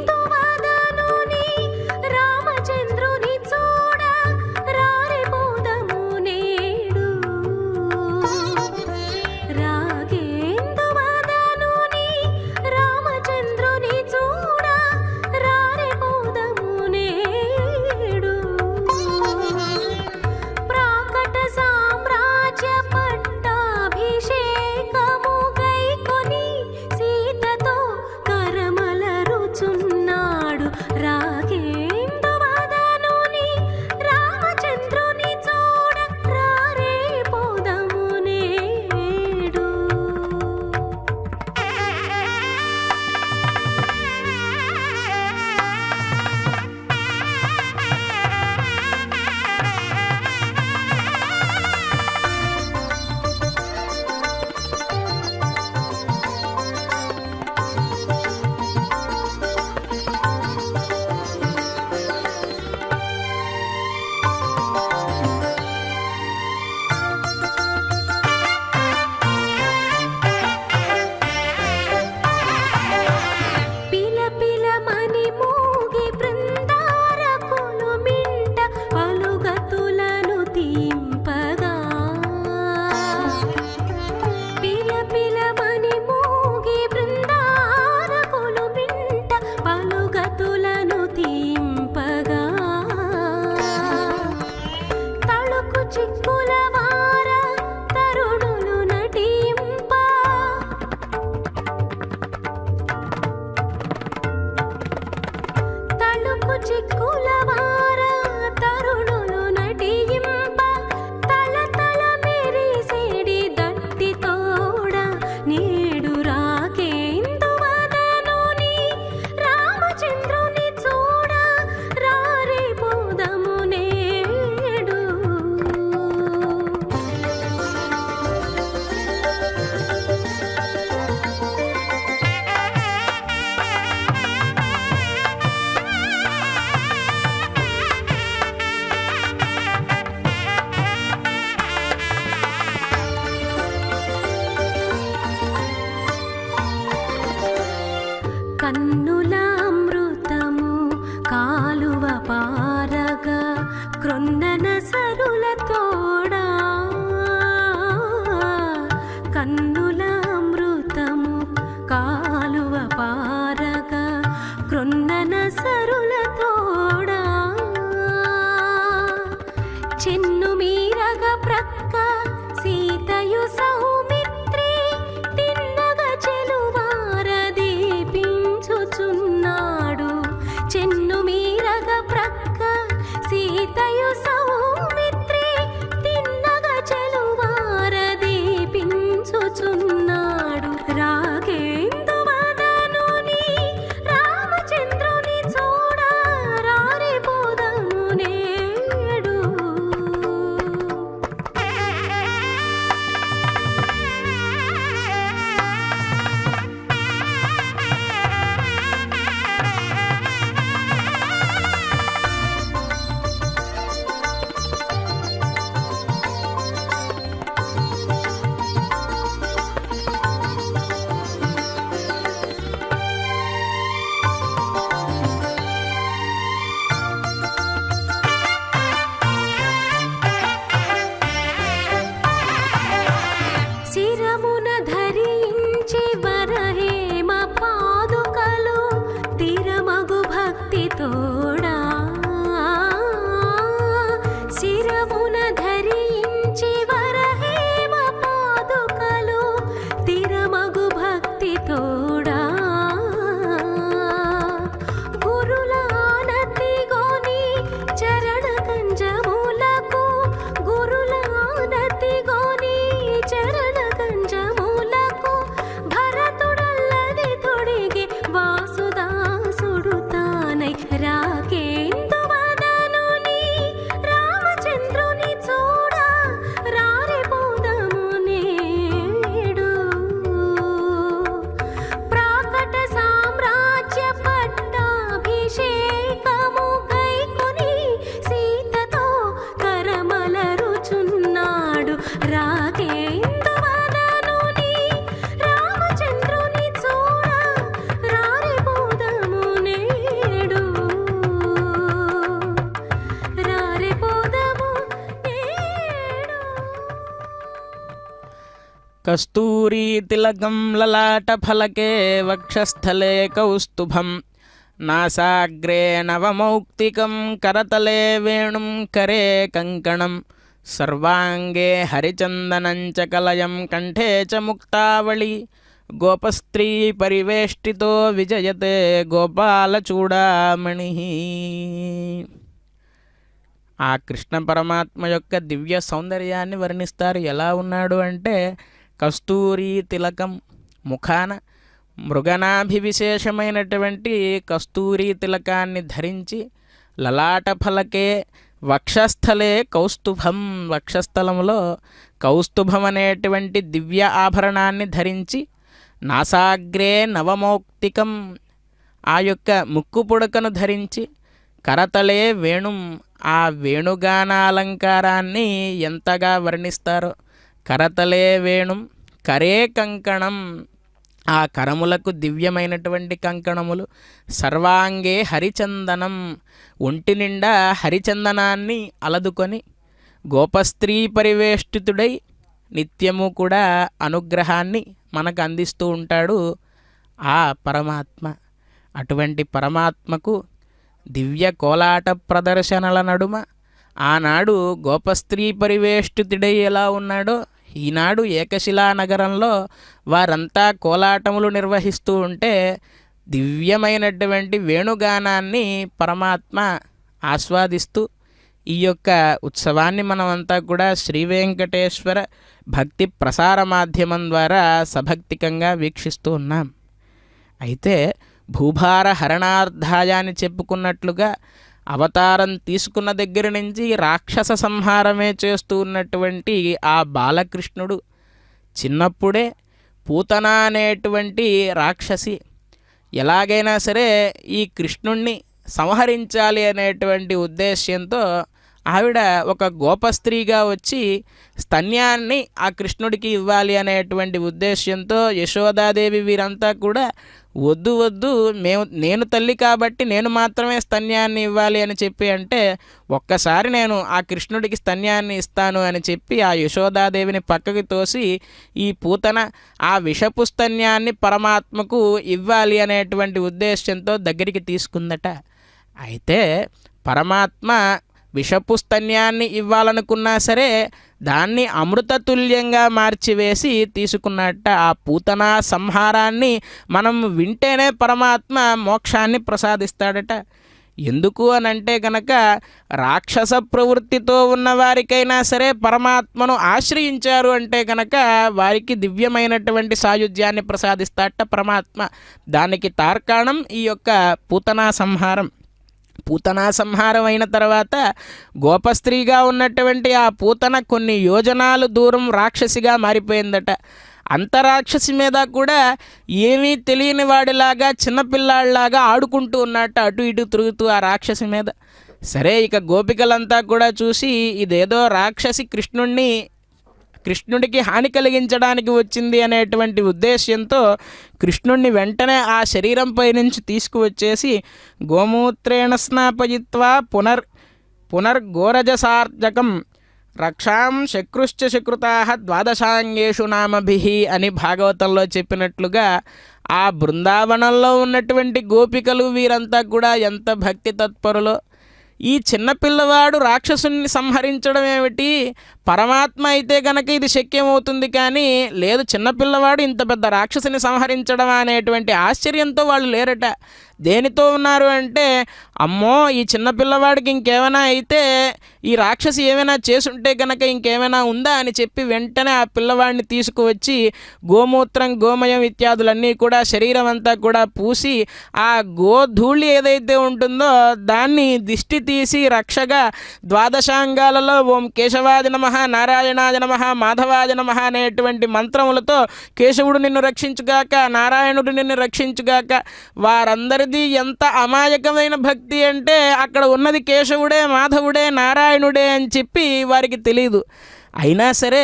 రాకేందువదనుని రామచంద్రుని చూడ రారెపోదము నేడు. రాకేందువదనుని రామచంద్రుని చూడ రారెపోదము నేడు. ప్రాకట సామ్రాజ్య పట్టాభిషేకము గైకొని సీతతో కరమలరుచున్నాడు. రాకేందువదనుని రామచంద్రుని చూడ రారేపోదము నేడు. పిల పిలమని మూగి బృందారకులు మింట పలుగతులను తీంపగా. పిల పిలమని మూగి బృందారకులు మింట పలుగతులను తీంపగా. తళుకు చిక్కుల వార తరుణులు నటింప. తళుకు చిక్కుల వార తరుణులు నటింప. తల తల మెరిసేడి దట్టి తోడ నేడు రాకేందువదనుని రామచంద్రుని చూడ రారేపోదము నేడు. కన్నుల అమృతము కాలువ పారగా క్రొన్నన సరుల తోడా. కన్నుల అమృతము కాలువ పారగా క్రొన్నన సరుల తోడా. చెన్ను మీరగ ప్రక్క సీతయు సౌమిత్రి తిన్నగ చెలువార దీపించుచున్నాడు. చెన్ను మీరగ ప్రక్క సీతయు సౌమిత్రి తిన్నగ చెలువార దీపించుచున్నాడు. రాకేందువదనుని రామచంద్రుని చూడ రారేపోదము నేడు. కస్తూరీ తిలకం లలాటఫలకే వక్షస్థలే కౌస్తుభం నాసాగ్రే నవమౌక్తికం కరతలే వేణుం కరే కంకణం సర్వాంగే హరిచందనం చ కలయం కంఠే చ ముక్తావళి గోపస్త్రీ పరివేష్టితో విజయతే గోపాలచూడామణి. ఆ కృష్ణ పరమాత్మ యొక్క దివ్య సౌందర్యాన్ని వర్ణిస్తారు. ఎలా ఉన్నాడు అంటే కస్తూరీ తిలకం, ముఖాన మృగనాభివిశేషమైనటువంటి కస్తూరీ తిలకాన్ని ధరించి, లలాట ఫలకే వక్షస్థలే కౌస్తుభం, వక్షస్థలంలో కౌస్తుభం అనేటువంటి దివ్య ఆభరణాన్ని ధరించి, నాసాగ్రే నవమౌక్తికం, ఆ యొక్క ముక్కు పుడకను ధరించి, కరతలే వేణుం, ఆ వేణుగానాలంకారాన్ని ఎంతగా వర్ణిస్తారో. కరతలే వేణుం కరే కంకణం, ఆ కరములకు దివ్యమైనటువంటి కంకణములు. సర్వాంగే హరిచందనం, ఒంటి నిండా హరిచందనాన్ని అలదుకొని, గోపస్త్రీ పరివేష్టితుడై నిత్యము కూడా అనుగ్రహాన్ని మనకు అందిస్తూ ఉంటాడు ఆ పరమాత్మ. అటువంటి పరమాత్మకు దివ్య కోలాట ప్రదర్శనల నడుమ ఆనాడు గోపస్త్రీ పరివేష్టితుడై ఎలా ఉన్నాడో, ఈనాడు ఏకశిలా నగరంలో వారంతా కోలాటములు నిర్వహిస్తూ ఉంటే దివ్యమైనటువంటి వేణుగానాన్ని పరమాత్మ ఆస్వాదిస్తూ ఈ యొక్క ఉత్సవాన్ని మనమంతా కూడా శ్రీ వెంకటేశ్వర భక్తి ప్రసార మాధ్యమం ద్వారా సభక్తికంగా వీక్షిస్తూ ఉన్నాం. అయితే భూభార హరణార్థాయ అని చెప్పుకున్నట్లుగా అవతారం తీసుకున్న దగ్గర నుంచి రాక్షస సంహారమే చేస్తూ ఉన్నటువంటి ఆ బాలకృష్ణుడు చిన్నప్పుడే పూతన అనేటువంటి రాక్షసి ఎలాగైనా సరే ఈ కృష్ణుణ్ణి సంహరించాలి అనేటువంటి ఉద్దేశ్యంతో ఆవిడ ఒక గోపస్త్రీగా వచ్చి స్తన్యాన్ని ఆ కృష్ణుడికి ఇవ్వాలి అనేటువంటి ఉద్దేశ్యంతో యశోదాదేవి వీరంతా కూడా వద్దు వద్దు, నేను తల్లి కాబట్టి నేను మాత్రమే స్తన్యాన్ని ఇవ్వాలి అని చెప్పి అంటే, ఒక్కసారి నేను ఆ కృష్ణుడికి స్తన్యాన్ని ఇస్తాను అని చెప్పి ఆ యశోదాదేవిని పక్కకి తోసి ఈ పూతన ఆ విషపు స్తన్యాన్ని పరమాత్మకు ఇవ్వాలి అనేటువంటి ఉద్దేశ్యంతో దగ్గరికి తీసుకుందట. అయితే పరమాత్మ విషపు స్తన్యాన్ని ఇవ్వాలనుకున్నా సరే దాన్ని అమృతతుల్యంగా మార్చివేసి తీసుకున్నట్ట. ఆ పూతనా సంహారాన్ని మనం వింటేనే పరమాత్మ మోక్షాన్ని ప్రసాదిస్తాడట. ఎందుకు అనంటే కనుక రాక్షస ప్రవృత్తితో ఉన్నవారికైనా సరే పరమాత్మను ఆశ్రయించారు అంటే కనుక వారికి దివ్యమైనటువంటి సాయుధ్యాన్ని ప్రసాదిస్తాడట పరమాత్మ. దానికి తార్కాణం ఈ యొక్క పూతనా సంహారం. పూతనా సంహారం అయిన తర్వాత గోపస్త్రీగా ఉన్నటువంటి ఆ పూతన కొన్ని యోజనాలు దూరం రాక్షసిగా మారిపోయిందట. అంత రాక్షసి మీద కూడా ఏమీ తెలియని వాడిలాగా చిన్నపిల్లాడిలాగా ఆడుకుంటూ ఉన్నట్ట, అటు ఇటు తిరుగుతూ ఆ రాక్షసి మీద. సరే, ఇక గోపికలంతా కూడా చూసి ఇదేదో రాక్షసి కృష్ణుడికి హాని కలిగించడానికి వచ్చింది అనేటువంటి ఉద్దేశ్యంతో కృష్ణుడిని వెంటనే ఆ శరీరంపై నుంచి తీసుకువచ్చేసి గోమూత్రేణ స్నాపయిత్వా పునర్గోరజసార్జకం రక్షాం శక్రుశ్చ శకృతా ద్వాదశాంగేషు నామభిః అని భాగవతంలో చెప్పినట్లుగా ఆ బృందావనంలో ఉన్నటువంటి గోపికలు వీరంతా కూడా ఎంత భక్తి తత్పరులో. ఈ చిన్నపిల్లవాడు రాక్షసుని సంహరించడం ఏమిటి, పరమాత్మ అయితే గనక ఇది శక్యమవుతుంది, కానీ లేదు చిన్నపిల్లవాడు ఇంత పెద్ద రాక్షసుని సంహరించడం అనేటువంటి ఆశ్చర్యంతో వాళ్ళు లేరట. దేనితో ఉన్నారు అంటే, అమ్మో ఈ చిన్నపిల్లవాడికి ఇంకేమైనా అయితే, ఈ రాక్షసి ఏమైనా చేసుంటే కనుక ఇంకేమైనా ఉందా అని చెప్పి వెంటనే ఆ పిల్లవాడిని తీసుకువచ్చి గోమూత్రం గోమయం ఇత్యాదులన్నీ కూడా శరీరం అంతా కూడా పూసి ఆ గోధూళి ఏదైతే ఉంటుందో దాన్ని దిష్టి తీసి రక్షగా ద్వాదశాంగాలలో ఓం కేశవాది నమః, నారాయణాది నమః, మాధవాది నమః అనేటువంటి మంత్రములతో కేశవుడు నిన్ను రక్షించుగాక, నారాయణుడు నిన్ను రక్షించుగాక. వారందరిది ఎంత అమాయకమైన భక్తి అంటే అక్కడ ఉన్నది కేశవుడే, మాధవుడే, నారాయణుడే అని చెప్పి వారికి తెలియదు. అయినా సరే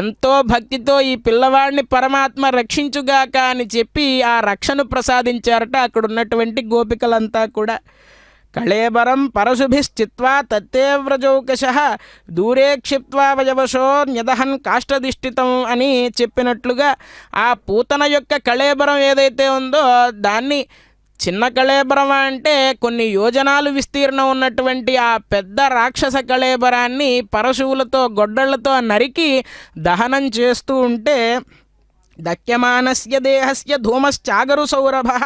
ఎంతో భక్తితో ఈ పిల్లవాడిని పరమాత్మ రక్షించుగాక అని చెప్పి ఆ రక్షను ప్రసాదించారట అక్కడ ఉన్నటువంటి గోపికలంతా కూడా. కళేబరం పరశుభిశ్చిత్వా తత్తే వ్రజౌకశః దూరే క్షిప్త్వా వయవశో న్యదహన్ కాష్టదిష్టితం అని చెప్పినట్లుగా ఆ పూతన యొక్క కళేబరం ఏదైతే ఉందో దాన్ని చిన్న కళేబరం అంటే కొన్ని యోజనాలు విస్తీర్ణం ఉన్నటువంటి ఆ పెద్ద రాక్షస కళేబరాన్ని పరశువులతో గొడ్డళ్లతో నరికి దహనం చేస్తూ ఉంటే దక్యమానస్య దేహస్య ధూమశ్చాగరు సౌరభః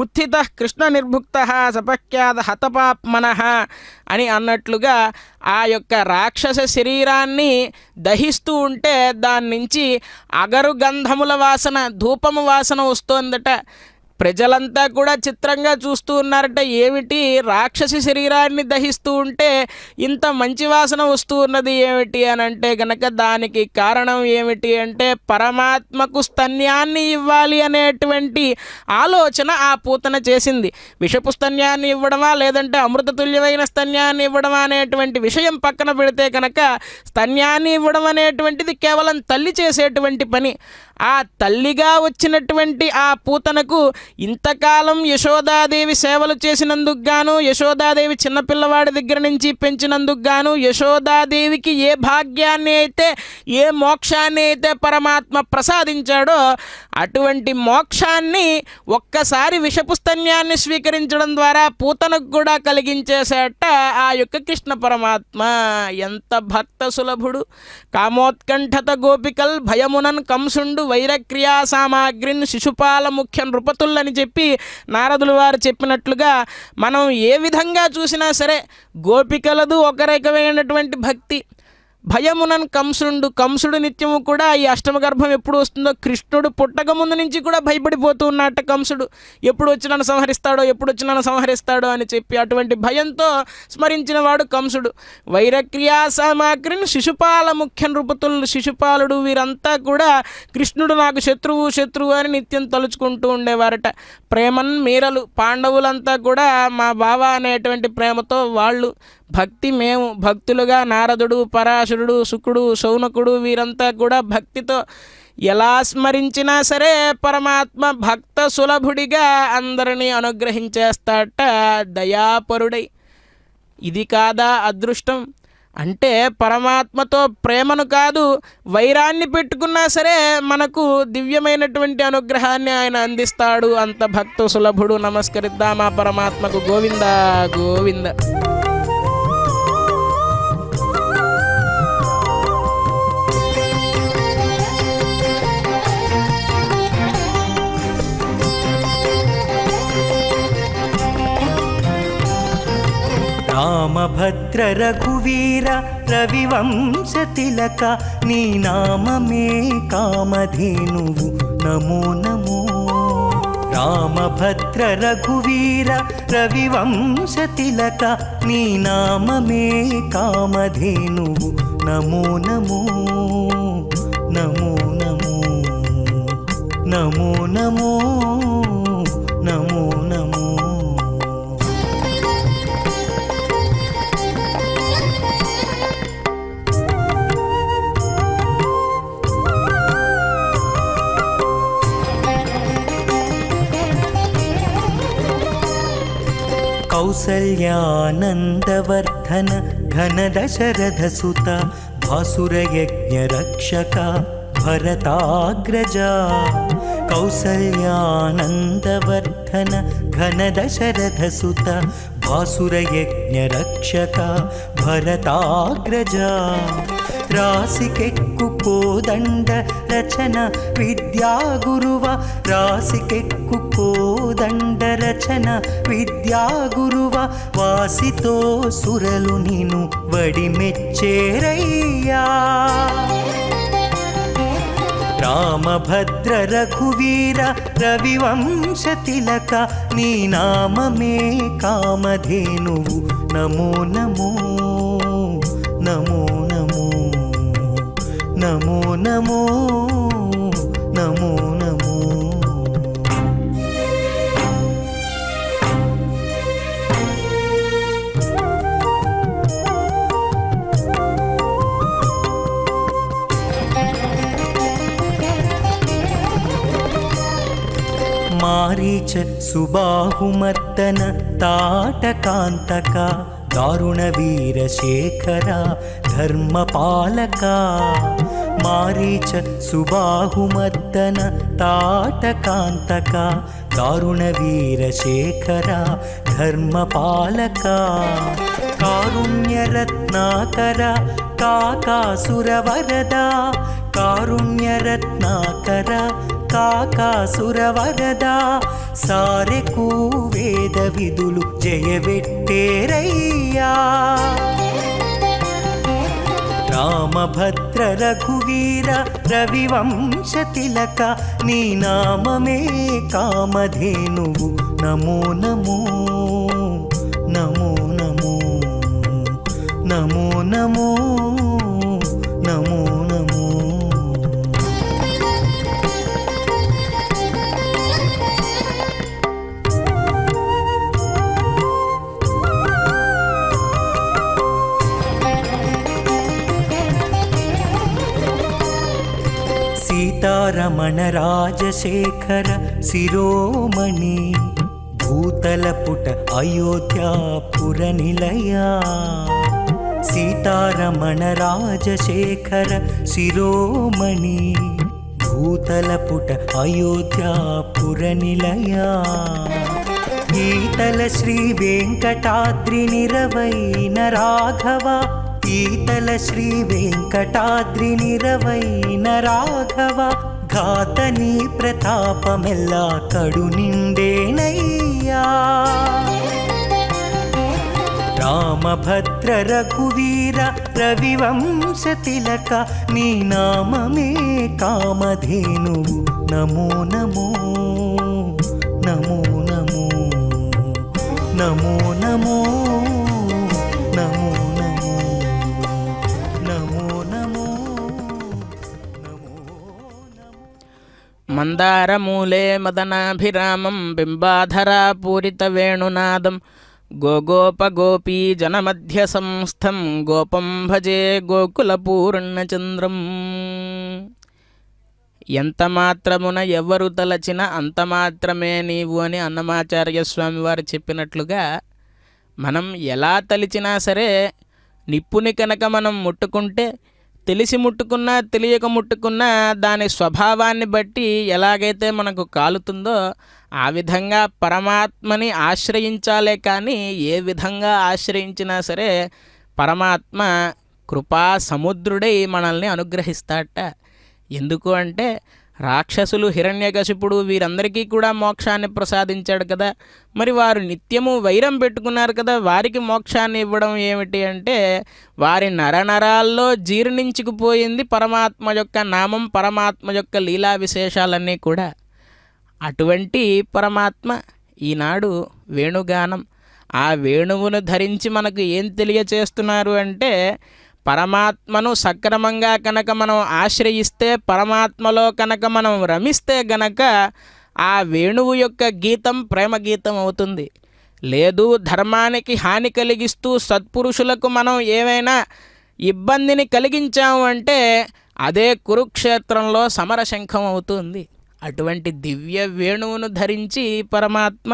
ఉత్థితః కృష్ణ నిర్భుక్తః సపక్యాద హతపాప్మనః అని అన్నట్లుగా ఆ యొక్క రాక్షస శరీరాన్ని దహిస్తూ ఉంటే దాని నుంచి అగరు గంధముల వాసన ధూపము వాసన వస్తోందట. ప్రజలంతా కూడా చిత్రంగా చూస్తూ ఉన్నారట, ఏమిటి రాక్షసి శరీరాన్ని దహిస్తూ ఉంటే ఇంత మంచి వాసన వస్తూ ఉన్నది ఏమిటి అని అంటే గనక దానికి కారణం ఏమిటి అంటే పరమాత్మకు స్తన్యాన్ని ఇవ్వాలి అనేటువంటి ఆలోచన ఆ పూతన చేసింది. విషపు స్తన్యాన్ని ఇవ్వడమా లేదంటే అమృతతుల్యమైన స్తన్యాన్ని ఇవ్వడమా అనేటువంటి విషయం పక్కన పెడితే కనుక స్తన్యాన్ని ఇవ్వడం అనేటువంటిది కేవలం తల్లి చేసేటువంటి పని. ఆ తల్లిగా వచ్చినటువంటి ఆ పూతనకు ఇంతకాలం యశోదాదేవి సేవలు చేసినందుకు గాను, యశోదాదేవి చిన్నపిల్లవాడి దగ్గర నుంచి పెంచినందుకు గాను, యశోదాదేవికి ఏ భాగ్యాన్ని అయితే ఏ మోక్షాన్ని అయితే పరమాత్మ ప్రసాదించాడో అటువంటి మోక్షాన్ని ఒక్కసారి విషపుస్తన్యాన్ని స్వీకరించడం ద్వారా పూతనకు కూడా కలిగించేసేట ఆ యొక్క కృష్ణ పరమాత్మ. ఎంత భక్త సులభుడు! కామోత్కంఠత గోపికల్ భయమునన్ కంసుండు వైరక్రియా సామాగ్రిన్ శిశుపాల ముఖ్య నృపతులని చెప్పి నారదులు వారు చెప్పినట్లుగా మనం ఏ విధంగా చూసినా సరే గోపికలదు ఒక రకమైనటువంటి భక్తి. భయమునన్ కంసుడు నిత్యము కూడా ఈ అష్టమ గర్భం ఎప్పుడు వస్తుందో కృష్ణుడు పుట్టక ముందు నుంచి కూడా భయపడిపోతూ ఉన్నట్ట కంసుడు. ఎప్పుడు వచ్చి నన్ను సంహరిస్తాడో అని చెప్పి అటువంటి భయంతో స్మరించిన వాడు కంసుడు. వైరక్రియా సామాగ్రిని శిశుపాల ముఖ్య నృపతులు శిశుపాలుడు వీరంతా కూడా కృష్ణుడు నాకు శత్రువు అని నిత్యం తలుచుకుంటూ ఉండేవారట. ప్రేమన్ మీరలు పాండవులంతా కూడా మా బావ అనేటువంటి ప్రేమతో వాళ్ళు భక్తి మేము భక్తులుగా నారదుడు పరాశరుడు శుకుడు శౌనకుడు వీరంతా కూడా భక్తితో ఎలా స్మరించినా సరే పరమాత్మ భక్త సులభుడిగా అందరినీ అనుగ్రహించేస్తాట దయాపరుడై. ఇది కాదా అదృష్టం అంటే పరమాత్మతో ప్రేమను కాదు వైరాన్ని పెట్టుకున్నా సరే మనకు దివ్యమైనటువంటి అనుగ్రహాన్ని ఆయన అందిస్తాడు. అంత భక్త సులభుడు. నమస్కరిద్దామా పరమాత్మకు. గోవింద గోవింద. రామభద్ర రఘువీర రవివంశ తిలక నీ నామమే కామధేనువు నమో నమో. రామభద్ర రఘువీర రవివంశ తిలక నీ నామమే కామధేనువు నమో నమో నమో నమో నమో నమో నమో నమో. కౌసల్యానందవర్ధన ఘన దశరథ సుత భాసురయజ్ఞ రక్షక భరతాగ్రజ. కౌసల్యానందవర్ధన ఘన దశరథ సుత భాసురయజ్ఞ రక్షక భరతాగ్రజ. రాసికెక్కు కోదండ రచన విద్యా గురువ రాసికెక్కు కోదండ రచన విద్యా గురువ. వాసితో సురలు నిను వడిమెచ్చేరయ్యా. రామభద్ర రఘువీర రవివంశ తిలక నీ నామమే కామధేనువు నమో నమో నమో నమో నమో నమో నమో నమో. మారీచ సుబాహుమర్దన తాటకాంతక దారుణవీరశేఖర ధర్మపాలక మారీచ సుబాహుమర్దన తాటకాంతక దారుణవీరశేఖర ధర్మపాలక కారుణ్యరత్నాకర కాకాసురవరద కారుణ్యరత్నాకర కాకాసురవరద సారెకు వేద విధులు జయవెట్టేరయ్యా రామభద్ర రఘువీర రవివంశ తిలక నీ నామమే కామధేనువు నమో నమో నమో నమో నమో నమో నమో నమో సీతారమణ రాజశేఖర శిరోమణి భూతలపుట అయోధ్యాపుర నిలయా సీతారమణ రాజశేఖర శిరోమణి భూతలపుట అయోధ్యాపుర నిలయా ఈతల శ్రీ వెంకటాద్రి నిరవైన రాఘవ ఈతల శ్రీ వెంకటాద్రి నిరవైన రాఘవ ఘాతని ప్రతాపమెల్లా కడు నిండేనయ్యా రామభద్ర రఘువీర రవివంశ తిలక నీ నామమే కామధేనువు నమో నమో నమో నమో నమో నమో నమో మందారమూలే మదనాభిరామం బింబాధరా పూరిత వేణునాదం గోగోపగోపీ జనమధ్య సంస్థం గోపం భజే గోకులపూర్ణచంద్రం. ఎంత మాత్రమున ఎవరు తలచిన అంత మాత్రమే నీవు అని అన్నమాచార్య స్వామి వారు చెప్పినట్లుగా మనం ఎలా తలిచినా సరే నిప్పుని కనుక మనం ముట్టుకుంటే తెలిసి ముట్టుకున్నా తెలియక ముట్టుకున్నా దాని స్వభావాన్ని బట్టి ఎలాగైతే మనకు కాలుతుందో ఆ విధంగా పరమాత్మని ఆశ్రయించాలే కానీ ఏ విధంగా ఆశ్రయించినా సరే పరమాత్మ కృపా సముద్రుడై మనల్ని అనుగ్రహిస్తాడట. ఎందుకు అంటే రాక్షసులు హిరణ్యకశిపుడు వీరందరికీ కూడా మోక్షాన్ని ప్రసాదించాడు కదా, మరి వారు నిత్యము వైరం పెట్టుకున్నారు కదా, వారికి మోక్షాన్ని ఇవ్వడం ఏమిటి అంటే వారి నరనరాల్లో జీర్ణించుకుపోయింది పరమాత్మ యొక్క నామం, పరమాత్మ యొక్క లీలా విశేషాలన్నీ కూడా. అటువంటి పరమాత్మ ఈనాడు వేణుగానం, ఆ వేణువును ధరించి మనకు ఏం తెలియచేస్తున్నారు అంటే పరమాత్మను సక్రమంగా కనుక మనం ఆశ్రయిస్తే, పరమాత్మలో కనుక మనం రమిస్తే గనక ఆ వేణువు యొక్క గీతం ప్రేమ గీతం అవుతుంది. లేదు ధర్మానికి హాని కలిగిస్తూ సత్పురుషులకు మనం ఏమైనా ఇబ్బందిని కలిగించాము అంటే అదే కురుక్షేత్రంలో సమరశంఖం అవుతుంది. అటువంటి దివ్య వేణువును ధరించి పరమాత్మ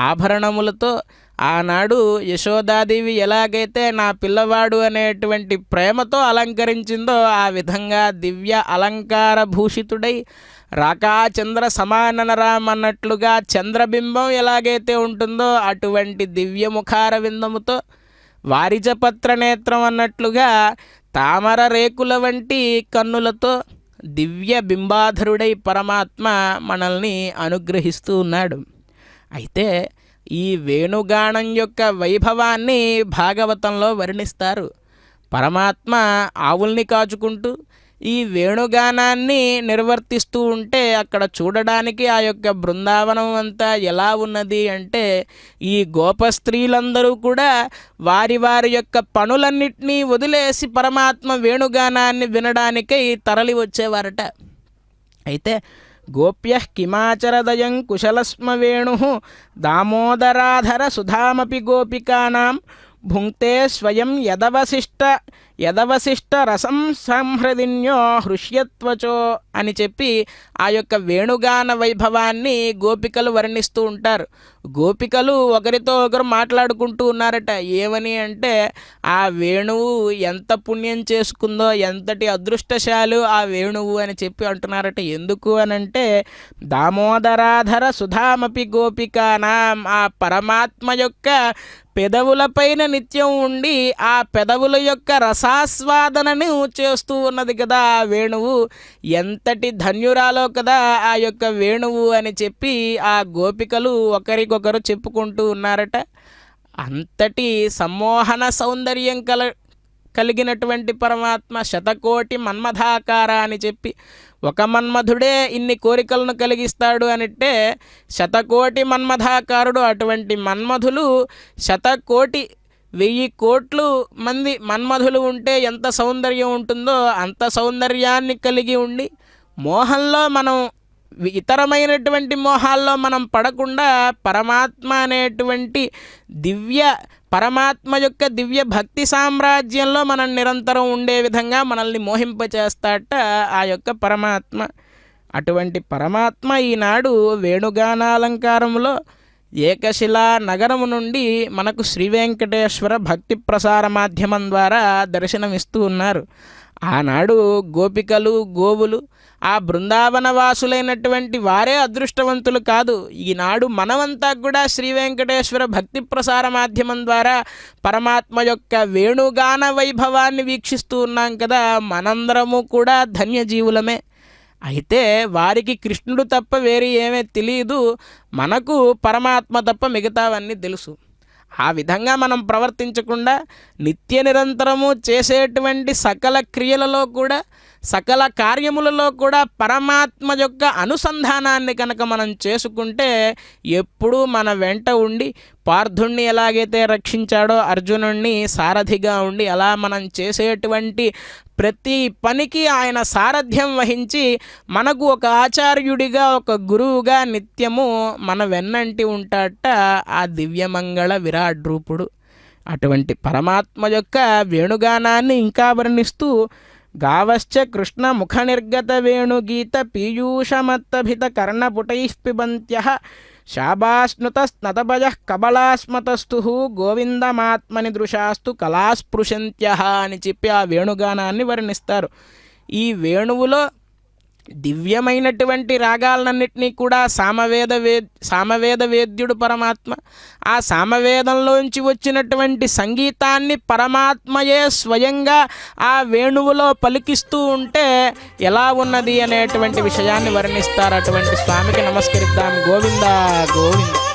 ఆభరణములతో ఆనాడు యశోదాదేవి ఎలాగైతే నా పిల్లవాడు అనేటువంటి ప్రేమతో అలంకరించిందో ఆ విధంగా దివ్య అలంకార భూషితుడై రాకా చంద్ర సమాననరాం అన్నట్లుగా చంద్రబింబం ఎలాగైతే ఉంటుందో అటువంటి దివ్య ముఖార విందముతో వారిజపత్ర నేత్రం అన్నట్లుగా తామర రేకుల వంటి కన్నులతో దివ్య బింబాధరుడై పరమాత్మ మనల్ని అనుగ్రహిస్తూ ఉన్నాడు. అయితే ఈ వేణుగానం యొక్క వైభవాన్ని భాగవతంలో వర్ణిస్తారు. పరమాత్మ ఆవుల్ని కాచుకుంటూ ఈ వేణుగానాన్ని నిర్వర్తిస్తూ ఉంటే అక్కడ చూడడానికి ఆ యొక్క బృందావనం అంతా ఎలా ఉన్నది అంటే ఈ గోపస్త్రీలందరూ కూడా వారి వారి యొక్క పనులన్నిటినీ వదిలేసి పరమాత్మ వేణుగానాన్ని వినడానికై తరలి వచ్చేవారట. అయితే గోప్యః కిమాచరదయం కుశలస్మ వేణు దామోదరాధర సుధామపి గోపికానాం భుంక్తే స్వయం యదవశిష్ట యదవశిష్ట రసం సంహృదిన్యో హృష్యత్వచో అని చెప్పి ఆ యొక్క వేణుగాన వైభవాన్ని గోపికలు వర్ణిస్తూ ఉంటారు. గోపికలు ఒకరితో ఒకరు మాట్లాడుకుంటూ ఉన్నారట. ఏమని అంటే, ఆ వేణువు ఎంత పుణ్యం చేసుకుందో, ఎంతటి అదృష్టశాలు ఆ వేణువు అని చెప్పి అంటున్నారట. ఎందుకు అనంటే, దామోదరాధర సుధామపి గోపికానాం, ఆ పరమాత్మ యొక్క పెదవులపైన నిత్యం ఉండి ఆ పెదవుల యొక్క రసాస్వాదనను చేస్తూ ఉన్నది కదా ఆ వేణువు. ఎంతటి ధన్యురాలో కదా ఆ యొక్క వేణువు అని చెప్పి ఆ గోపికలు ఒకరికొకరు చెప్పుకుంటూ ఉన్నారట. అంతటి సమ్మోహన సౌందర్యం కలిగినటువంటి పరమాత్మ శతకోటి మన్మథాకార అని చెప్పి, ఒక మన్మధుడే ఇన్ని కోరికలను కలిగిస్తాడు అనిట్టే శతకోటి మన్మథాకారుడు. అటువంటి మన్మధులు 100,000,000 కోట్లు మంది మన్మధులు ఉంటే ఎంత సౌందర్యం ఉంటుందో అంత సౌందర్యాన్ని కలిగి ఉండి, మోహంలో మనం ఇతరమైనటువంటి మోహాల్లో మనం పడకుండా పరమాత్మ అనేటువంటి పరమాత్మ యొక్క దివ్య భక్తి సామ్రాజ్యంలో మనం నిరంతరం ఉండే విధంగా మనల్ని మోహింపచేస్తాట ఆ యొక్క పరమాత్మ. అటువంటి పరమాత్మ ఈనాడు వేణుగానాలంకారంలో ఏకశిలా నగరము నుండి మనకు శ్రీ వెంకటేశ్వర భక్తి ప్రసార మాధ్యమం ద్వారా దర్శనమిస్తూ ఉన్నారు. ఆనాడు గోపికలు గోవులు ఆ బృందావన వాసులైనటువంటి వారే అదృష్టవంతులు కాదు. ఈనాడు మనమంతా కూడా శ్రీ వెంకటేశ్వర భక్తి ప్రసార మాధ్యమం ద్వారా పరమాత్మ యొక్క వేణుగాన వైభవాన్ని వీక్షిస్తూ ఉన్నాం కదా. మనందరము కూడా ధన్యజీవులమే. అయితే వారికి కృష్ణుడు తప్ప వేరే ఏమీ తెలియదు, మనకు పరమాత్మ తప్ప మిగతావన్నీ తెలుసు. ఆ విధంగా మనం ప్రవర్తించకుండా నిత్య నిరంతరము చేసేటువంటి సకల క్రియలలో కూడా, సకల కార్యములలో కూడా పరమాత్మ యొక్క అనుసంధానాన్ని కనుక మనం చేసుకుంటే ఎప్పుడూ మన వెంట ఉండి, పార్థుణ్ణి ఎలాగైతే రక్షించాడో అర్జునుణ్ణి సారథిగా ఉండి, అలా మనం చేసేటువంటి ప్రతి పనికి ఆయన సారథ్యం వహించి మనకు ఒక ఆచార్యుడిగా, ఒక గురువుగా నిత్యము మన వెన్నంటి ఉంటాట ఆ దివ్యమంగళ విరాట్ రూపుడు. అటువంటి పరమాత్మ యొక్క వేణుగానాన్ని ఇంకా వర్ణిస్తూ, గావశ్చ కృష్ణ ముఖ నిర్గత వేణుగీత పీయూషమత్తభిత కర్ణపుటైః పిబంత్యః శాబాస్నుత స్నతభయ కబలాస్మతస్తు గోవిందమాత్మని దృశాస్తు కళాస్పృశంత్యః అని చెప్పి ఆ వేణుగానాన్ని వర్ణిస్తారు. ఈ వేణువులో దివ్యమైనటువంటి రాగాలన్నింటినీ కూడా సామవేద వేద్యుడు పరమాత్మ. ఆ సామవేదంలోంచి వచ్చినటువంటి సంగీతాన్ని పరమాత్మయే స్వయంగా ఆ వేణువులో పలికిస్తూ ఉంటే ఎలా ఉన్నది అనేటువంటి విషయాన్ని వర్ణిస్తారు. అటువంటి స్వామికి నమస్కరిద్దాం. గోవింద గోవింద.